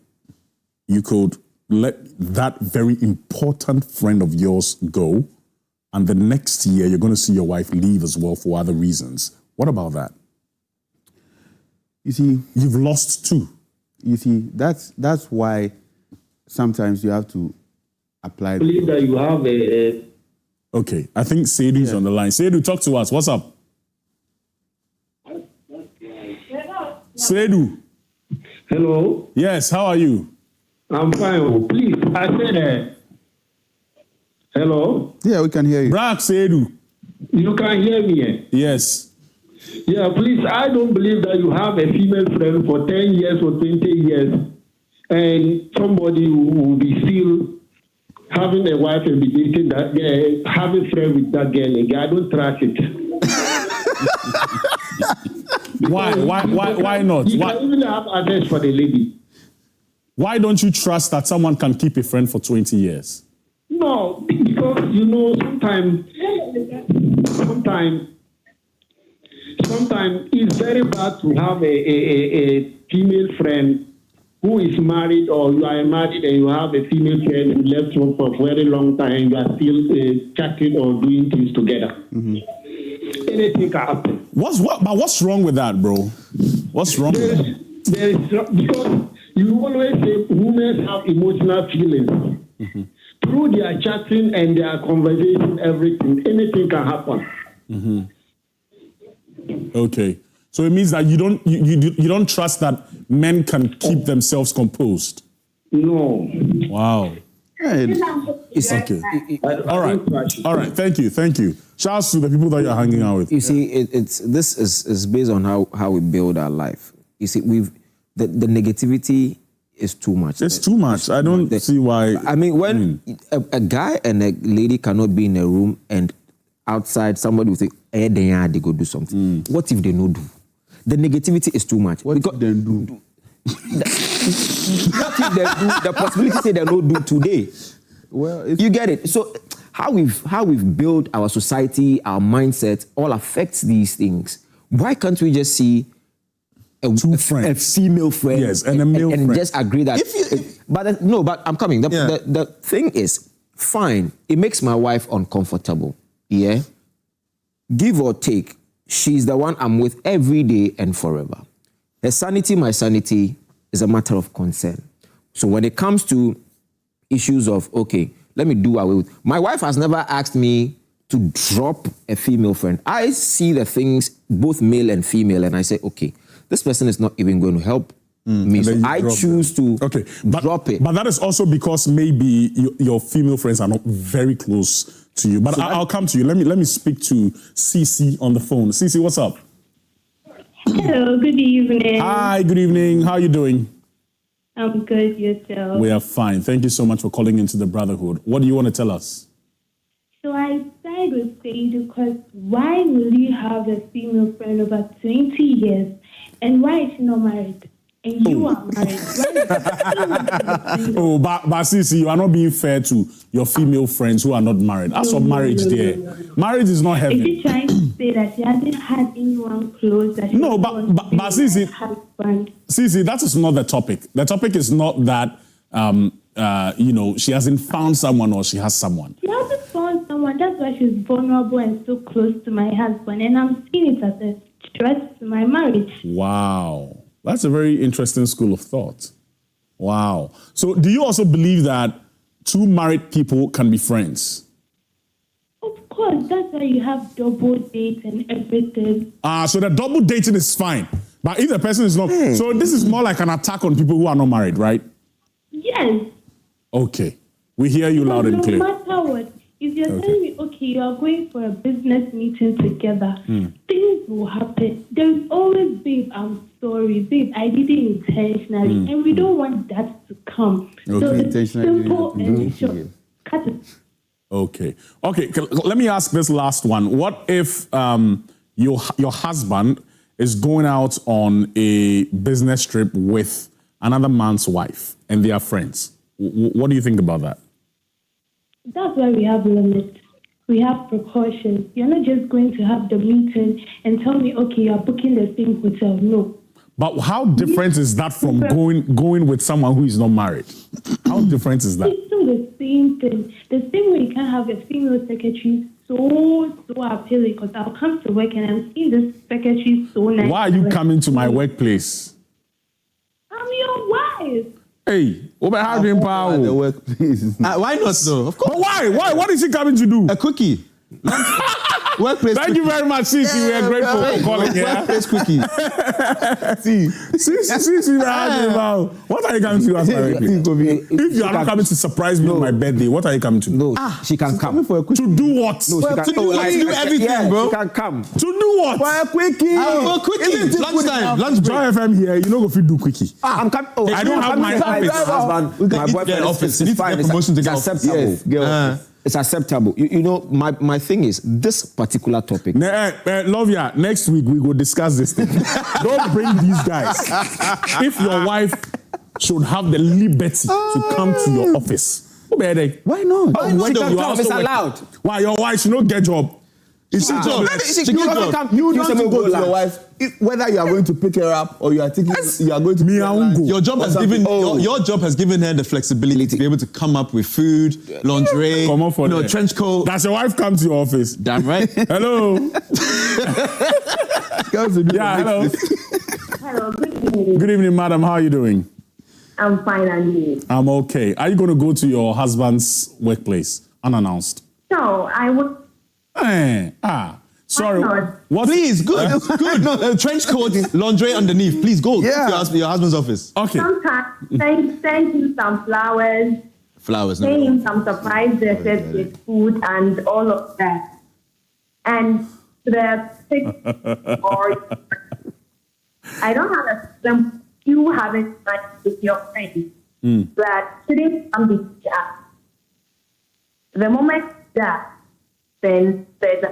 You could let that very important friend of yours go, and the next year you're going to see your wife leave as well for other reasons. What about that? You see, You've lost two. that's why sometimes you have to apply. I believe that you have a Okay, I think Seidu's on the line. Seidu, talk to us. What's up? Seidu. hello. Yes, how are you? I'm fine. Please, I said, hello. Yeah, we can hear you. Brak Seidu. You can hear me. Yes. Yeah, please. I don't believe that you have a female friend for 10 years or 20 years, and somebody who will be still having a wife and be dating that girl, having a friend with that girl again. I don't trust it. Why not? You Why, can even have others for the lady. why don't you trust that someone can keep a friend for 20 years? No, because sometimes it's very bad to have a female friend who is married, or you are married and you have a female friend and left home for a very long time, you are still chatting or doing things together. Anything can happen. What's wrong with that, bro? What's wrong with that? Because you always say women have emotional feelings. Through their chatting and their conversation, anything can happen. Okay. So it means that you don't trust that men can keep themselves composed. No. Wow. Hey, Okay. All right. Thank you. Shouts to the people that you're hanging out with. You see, this is based on how we build our life. You see, the negativity is too much. It's too much. I don't see why. I mean, when a guy and a lady cannot be in a room and outside somebody will say, "Eh, they go do something." What if they no do? The negativity is too much. what did they do? What if they do? The possibility say they no do today. Well, it's, You get it? So how we've built our society, our mindset, all affects these things. Why can't we just see Two friends. a female friend, Yes, and a male and friend. just agree that. But I'm coming. The thing is, fine. It makes my wife uncomfortable. Yeah. Give or take, she's the one I'm with every day and forever. Her sanity, my sanity, is a matter of concern. So when it comes to issues of, okay, let me do away with, my wife has never asked me to drop a female friend. I see the things, both male and female, and I say, okay, this person is not even going to help me. So I choose to drop it. But that is also because maybe your female friends are not very close to you. But so I'll come to you. Let me speak to Cece on the phone. Cece, what's up? Hello, good evening. Hi, good evening. How are you doing? I'm good, yourself. We are fine. Thank you so much for calling into the Brotherhood. What do you want to tell us? So I side with Sage because why will you have a female friend over 20 years and why is she not married? And you are married. But Sisi, you are not being fair to your female friends who are not married. As for marriage there, marriage is not heaven. Is she trying to say that she hasn't had anyone close that she but Sisi, that is not the topic. The topic is not that she hasn't found someone or she has someone. She hasn't found someone. That's why she's vulnerable and so close to my husband. And I'm seeing it as a threat to my marriage. Wow. That's a very interesting school of thought. Wow. So do you also believe that two married people can be friends? Of course. That's why you have double dates and everything. So the double dating is fine. But if the person is not... So this is more like an attack on people who are not married, right? Yes. Okay. We hear you loud and clear. No matter what, if you're telling me, okay, you are going for a business meeting together, things will happen. There's always, babe, I'm sorry, babe, I did it intentionally, and we don't want that to come. Okay. So it's simple and short. Cut it. Okay. Let me ask this last one. What if your husband is going out on a business trip with another man's wife and they are friends? What do you think about that? That's why we have limits. We have precautions. You're not just going to have the meeting and tell me, okay, you're booking the same hotel. No. But how different is that from going with someone who is not married? How different is that? It's still the same thing. The same way you can't have a female secretary so appealing because I'll come to work and I'm seeing this secretary so nice. Why are you coming to my workplace? I'm your wife. Hey, what about how doing power? The workplace. Why not though? Of course. But why? What is he coming to do? A quickie. Workplace. Thank you very much, Cece. We are grateful for calling. Workplace quickie. Cece, what are you coming to do as my workplace? If you are not coming to surprise me on my birthday, what are you coming to do? No, she can come. To do what? No, she can do everything, bro. She can come. To do what? For a quickie. For quickie. Lunchtime. Lunch break. Joy FM here, you know if you do quickie. I'm coming. Oh, I don't have my office. Husband, my boyfriend. Office. It's fine. It's acceptable. Yes, get office. It's acceptable. You know, my thing is this particular topic. Love ya. Next week we will discuss this thing. Don't bring these guys. If your wife should have the liberty to come to your office, why not? Why not? It's allowed. Why your wife should not get job? You don't go to your wife, whether you are going to pick her up or you are going to Your job has given your job has given her the flexibility to be able to come up with food, lingerie, trench coat. Does your wife come to your office? Damn right. Hello. Hello. Hello, good evening. Good evening, madam. How are you doing? I'm fine, and you? I'm okay. Are you going to go to your husband's workplace unannounced? No, I would. Sorry. What? Please, good. Good. Trench coat, lingerie underneath. Please go. Yeah. To your husband's office. Okay. Sometimes send him some flowers. Flowers. Send him some surprise dresses with food and all of that. And the or I don't have a system. You have it with your friends. But shouldn't come be that. The moment that. Then there's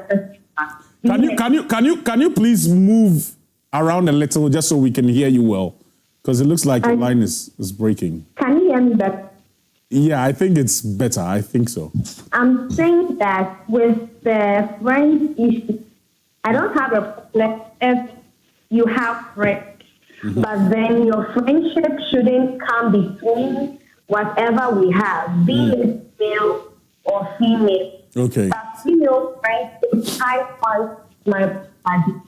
Can you please move around a little just so we can hear you well? Because it looks like your line is breaking. Can you hear me better? Yeah, I think it's better. I think so. I'm saying that with the friends issue, I don't have a problem if you have friends. but then your friendship shouldn't come between whatever we have, be it male or female. Okay. A female friend, if I want my partner,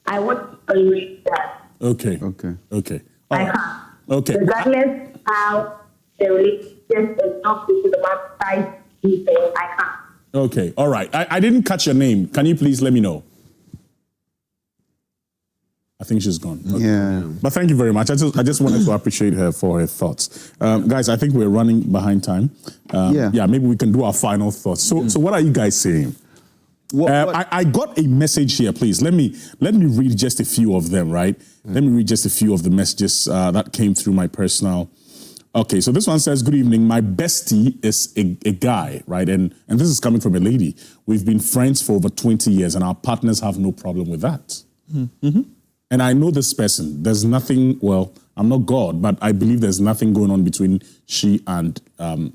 I want to tolerate that. Okay. Okay. Okay. I All right. can't. Okay. Regardless how the relationship is not to the one side, I can't. Okay. All right. I didn't catch your name. Can you please let me know? I think she's gone. Okay. Yeah. But thank you very much. I just wanted to appreciate her for her thoughts. Guys, I think we're running behind time. Yeah, maybe we can do our final thoughts. So what are you guys saying? I got a message here, please. Let me read just a few of them, right? Let me read just a few of the messages that came through my personal. Okay, so this one says, good evening. My bestie is a guy, right? And this is coming from a lady. We've been friends for over 20 years and our partners have no problem with that. Mm-hmm. And I know this person. There's nothing, well, I'm not God, but I believe there's nothing going on between she and her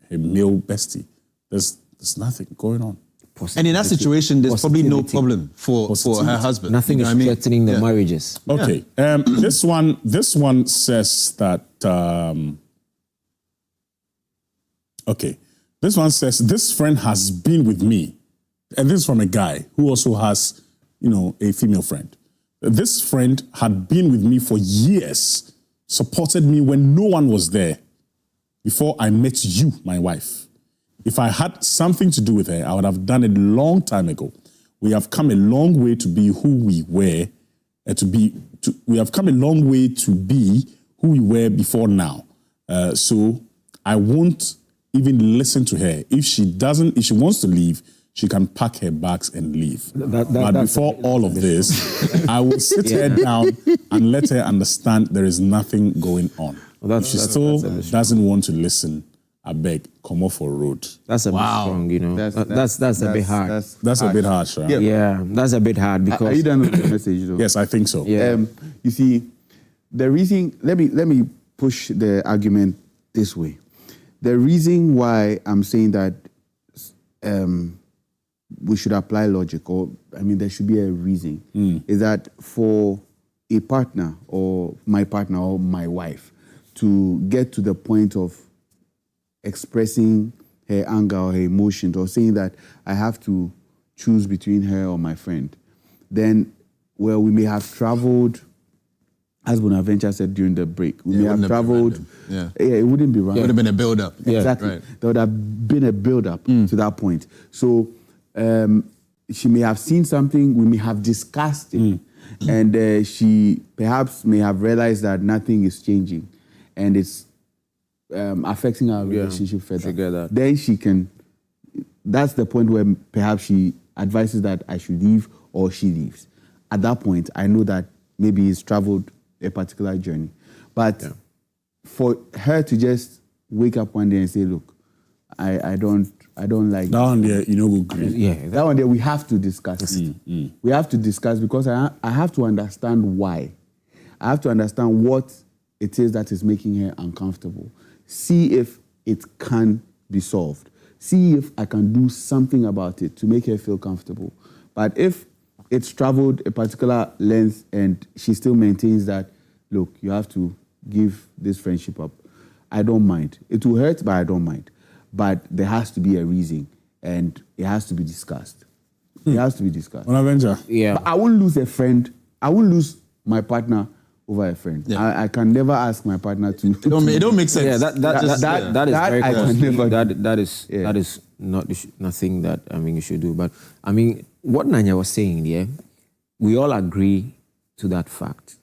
male bestie. There's nothing going on. And in that situation, there's probably no problem for her husband. Nothing is threatening the marriages. Okay. This one says that. Okay. This one says this friend has been with me, and this is from a guy who also has, a female friend. This friend had been with me for years, supported me when no one was there. Before I met you, my wife. If I had something to do with her, I would have done it a long time ago. We have come a long way to be who we were, we have come a long way to be who we were before now. So I won't even listen to her. If she wants to leave, she can pack her bags and leave. But before all of this, I will sit her down and let her understand there is nothing going on. If she still doesn't want to listen, I beg, come off for road. That's a bit strong, That's a bit hard. That's a bit harsh, right? Yeah, that's a bit hard because. Are you done with the message, though? Yes, I think so. Yeah. You see, the reason. Let me push the argument this way. The reason why I'm saying that we should apply logic, there should be a reason, is that for a partner or my wife to get to the point of expressing her anger or her emotions or saying that I have to choose between her or my friend, then, we may have traveled, as Bonaventure said during the break, we may have traveled. It wouldn't be random. It would have been a build-up. Exactly. Right. There would have been a build-up to that point. So she may have seen something, we may have discussed it, and she perhaps may have realized that nothing is changing and it's affecting our relationship further. Together. Then that's the point where perhaps she advises that I should leave or she leaves. At that point, I know that maybe he's traveled a particular journey. But for her to just wake up one day and say, look, I don't like that one there, we'll agree. Yeah. That one there, we have to discuss it. We have to discuss because I have to understand why. I have to understand what it is that is making her uncomfortable. See if it can be solved. See if I can do something about it to make her feel comfortable. But if it's traveled a particular length and she still maintains that, look, you have to give this friendship up, I don't mind. It will hurt, but I don't mind. But there has to be a reason and it has to be discussed. It has to be discussed. Bonaventure. Yeah. But I won't lose a friend. I won't lose my partner over a friend. Yeah. I can never ask my partner to. It don't make sense. Yeah, that is very I can costly. never That is not nothing that you should do. But what Nanya was saying, we all agree to that fact.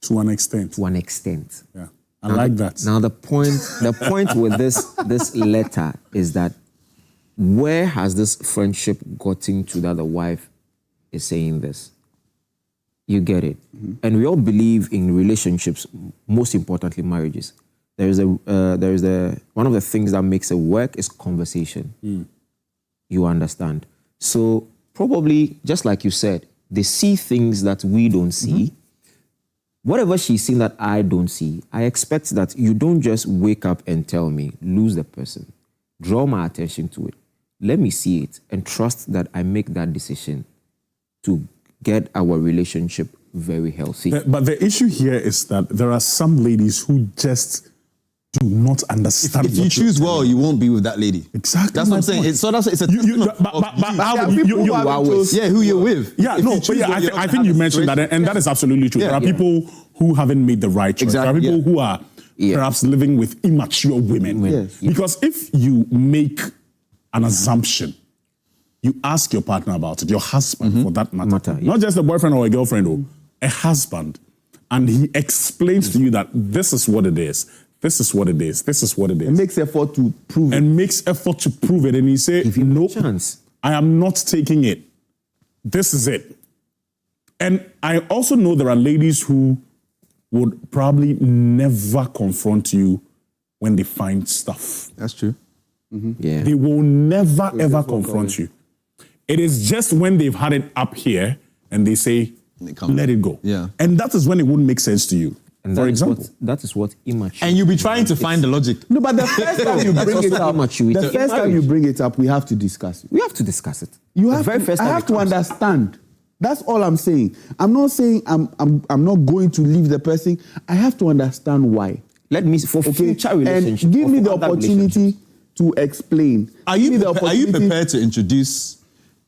To an extent. Yeah. I like that. Now the point with this letter is that where has this friendship gotten to that the wife is saying this? You get it. And we all believe in relationships, most importantly marriages. There is one of the things that makes it work is conversation. You understand? So probably, just like you said, they see things that we don't see. Whatever she's seen that I don't see, I expect that you don't just wake up and tell me, lose the person. Draw my attention to it. Let me see it and trust that I make that decision to get our relationship very healthy. But the issue here is that there are some ladies who just do not understand. If you choose well, you won't be with that lady. Exactly. That's what I'm saying. It's a testament of who you're with. Yeah, no, but yeah, I think you mentioned that, and that is absolutely true. Yeah, there are people who haven't made the right choice. Exactly, There are people who are perhaps living with immature women. Yes. Because if you make an assumption, you ask your partner about it, your husband for that matter, not just a boyfriend or a girlfriend, a husband, and he explains to you that this is what it is. This is what it is. This is what it is. It makes effort to prove it. And makes effort to prove it. And he say, no, I am not taking it. This is it. And I also know there are ladies who would probably never confront you when they find stuff. That's true. Yeah. They will never, ever confront you. It is just when they've had it up here and they say, let it go. Yeah. And that is when it wouldn't make sense to you. And for example. that is what immature. And you'll be trying to find the logic. No, but the first time you bring it up, immaturity. the first time you bring it up, we have to discuss it. We have to discuss it. You The have very to, first I time have it to comes. understand. That's all I'm saying. I'm not saying I'm not going to leave the person. I have to understand why. Let me for future relationships. And give me or the for other relationships. opportunity to explain. Are Give me you the prepared to introduce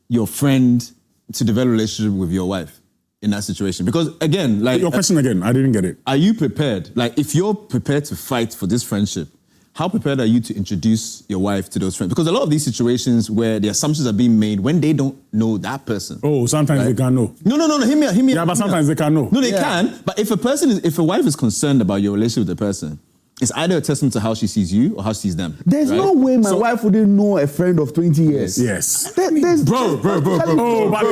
your friend to develop a relationship with your wife in that situation? Because again, like Your question again, I didn't get it. are you prepared? Like, if you're prepared to fight for this friendship, how prepared are you to introduce your wife to those friends? Because a lot of these situations where the assumptions are being made when they don't know that person. Oh, sometimes they can't know. No, hear me out. Yeah, but sometimes they can't know. No, they can. But if a wife is concerned about your relationship with the person, it's either a testament to how she sees you or how she sees them. There's no way my wife wouldn't know a friend of 20 years. Yes. Bro. Oh, but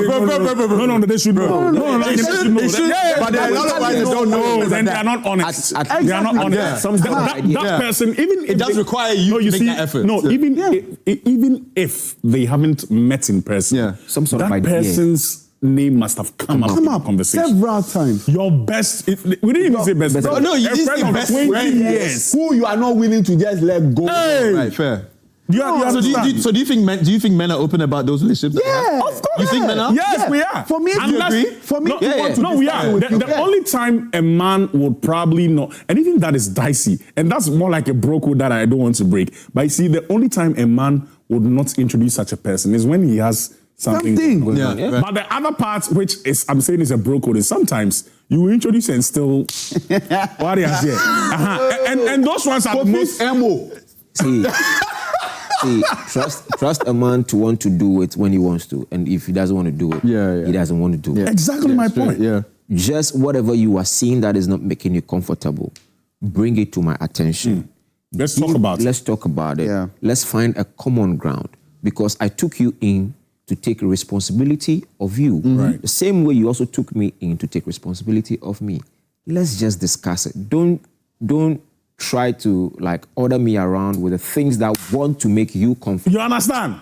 no, they should know. No, they should know. But there are a lot of wives that don't know. Then they are not honest. They are not honest. That person, even if It does require you to make that effort. No, even if they haven't met in person, Some sort of that idea. person's name must have come up in the conversation. Several times. Your best, we didn't even say best friend. No, you A didn't friend say of best 20 friend. years. Who you are not willing to just let go. Hey! Right, fair. You So understand? do you think men are open about those relationships? Yeah. Of course. You think men are? Yes, we are. For me, For me, no, want to no, we discuss are. it with you. The only time a man would probably not, and even that is dicey, and that's more like a bro code that I don't want to break. But you see, the only time a man would not introduce such a person is when he has something. going on. Yeah, right. But the other part, which is I'm saying is a bro code, is sometimes you introduce and still what is here? And those ones are the most emo. See, trust a man to want to do it when he wants to, and if he doesn't want to do it, he doesn't want to do it. exactly my point. Yeah. Just whatever you are seeing that is not making you comfortable, bring it to my attention. Let's talk about it. Let's talk about it. Yeah. Let's find a common ground, because I took you in to take responsibility of you. Right. The same way you also took me in to take responsibility of me. Let's just discuss it. Don't try to like order me around with the things that want to make you comfortable. You understand?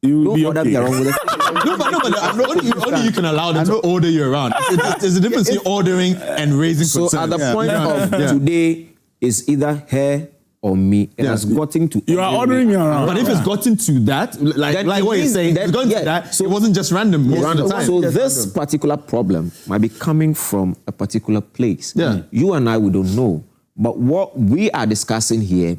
You will Don't be order okay. me around with the Only you can allow them to order you around. There's a difference in ordering and raising So concern. at the point of today is either her or me. It has gotten to. You are ordering me around. But if it's gotten to that, Then like it what you're means saying, that- it's gotten yeah, to that, so- it wasn't just random most of the time. So this particular problem might be coming from a particular place. Yeah. You and I, we don't know. But what we are discussing here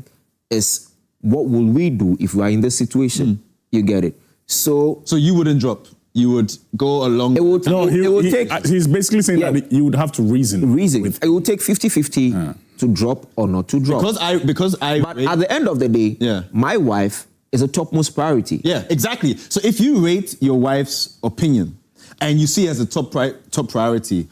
is what will we do if we are in this situation? You get it? So So you wouldn't drop. You would go along. it would, No, it would take he's basically saying that you would have to reason. reason. It would take 50-50 to drop or not to drop. because I But at the end of the day, Yeah. my wife is a topmost priority. Yeah, exactly. So if you rate your wife's opinion and you see it as a top priority,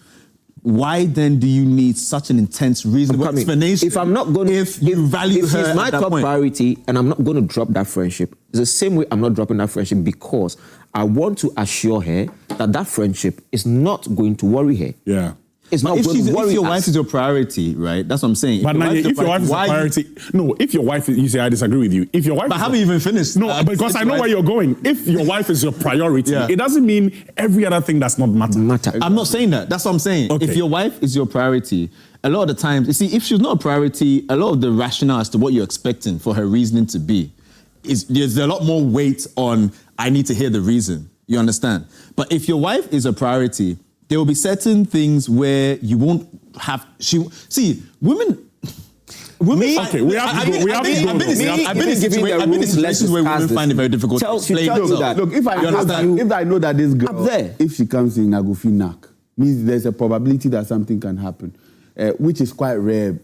why then do you need such an intense reasonable Coming. explanation? If I'm not going to, if you value if her she's my at that top point? priority and I'm not going to drop that friendship, it's the same way I'm not dropping that friendship, because I want to assure her that that friendship is not going to worry her. Yeah. It's But not if, going to worry if your us. wife is your priority, right? That's what I'm saying. But if your wife is a why- priority, no, if your wife is, you say, I disagree with you. If your wife But is haven't even finished. No, because I know where you're going. If your wife is your priority, Yeah. it doesn't mean every other thing does not matter. I'm not saying that. That's what I'm saying. Okay. If your wife is your priority, a lot of the times, you see, if she's not a priority, a lot of the rationale as to what you're expecting for her reasoning to be, there's a lot more weight on, I need to hear the reason. You understand? But if your wife is a priority, there will be certain things where you won't have. Women. Okay, we have to go. I've been in situations where women find it very difficult to explain themselves. Look, if I know that this girl, if she comes in, I go feel knock, means there's a probability that something can happen, which is quite rare,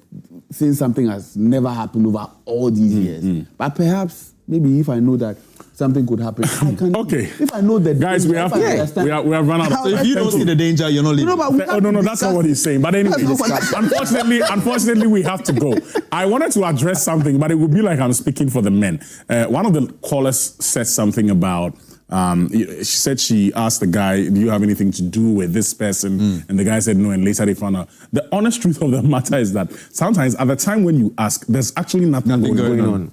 since something has never happened over all these years. But perhaps, maybe if I know that something could happen, I can. Okay. If I know that, guys, we have run out of. So if you don't see the danger, you're not leaving. No, that's not what he's saying. But anyway, unfortunately, we have to go. I wanted to address something, but it would be like I'm speaking for the men. One of the callers said something about. She said she asked the guy, "Do you have anything to do with this person?" And the guy said no, and later they found out. The honest truth of the matter is that sometimes at the time when you ask, there's actually nothing going on.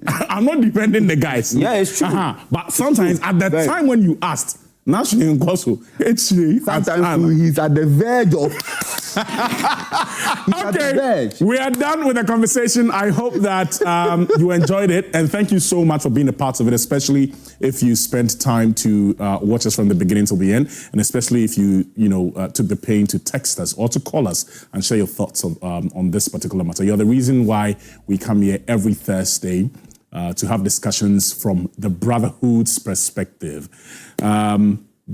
I'm not defending the guys. Yeah, it's true. But sometimes at the time when you asked, nationally sometimes he's at the verge of. Okay, we are done with the conversation. I hope that you enjoyed it, and thank you so much for being a part of it, especially if you spent time to watch us from the beginning till the end, and especially if you took the pain to text us or to call us and share your thoughts on this particular matter. You're the reason why we come here every Thursday to have discussions from the Brotherhood's perspective.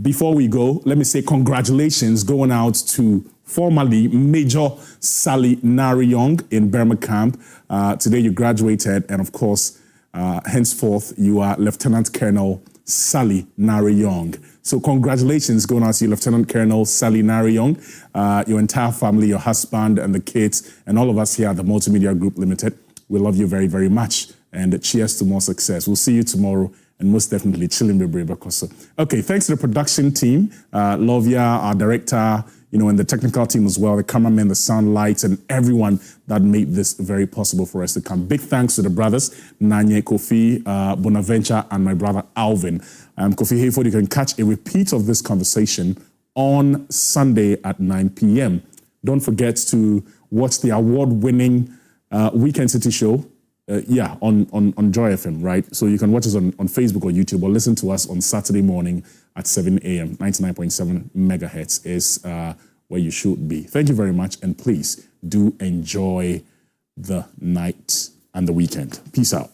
Before we go, let me say congratulations going out to formerly Major Sally Nari-Young in Burma Camp. Today you graduated, and of course, henceforth you are Lieutenant Colonel Sally Nari-Young. So congratulations going out to you, Lieutenant Colonel Sally Nari-Young, your entire family, your husband and the kids, and all of us here at the Multimedia Group Limited. We love you very, very much, and cheers to more success. We'll see you tomorrow. And most definitely, chilling because. Okay, thanks to the production team, Lovia, our director, and the technical team as well, the cameramen, the sound lights, and everyone that made this very possible for us to come. Big thanks to the brothers, Nanye, Kofi, Bonaventure, and my brother Alvin. Kofi Hayford, you can catch a repeat of this conversation on Sunday at 9 p.m. Don't forget to watch the award-winning Weekend City Show. On Joy FM, right? So you can watch us on Facebook or YouTube, or listen to us on Saturday morning at 7 a.m. 99.7 megahertz is where you should be. Thank you very much, and please do enjoy the night and the weekend. Peace out.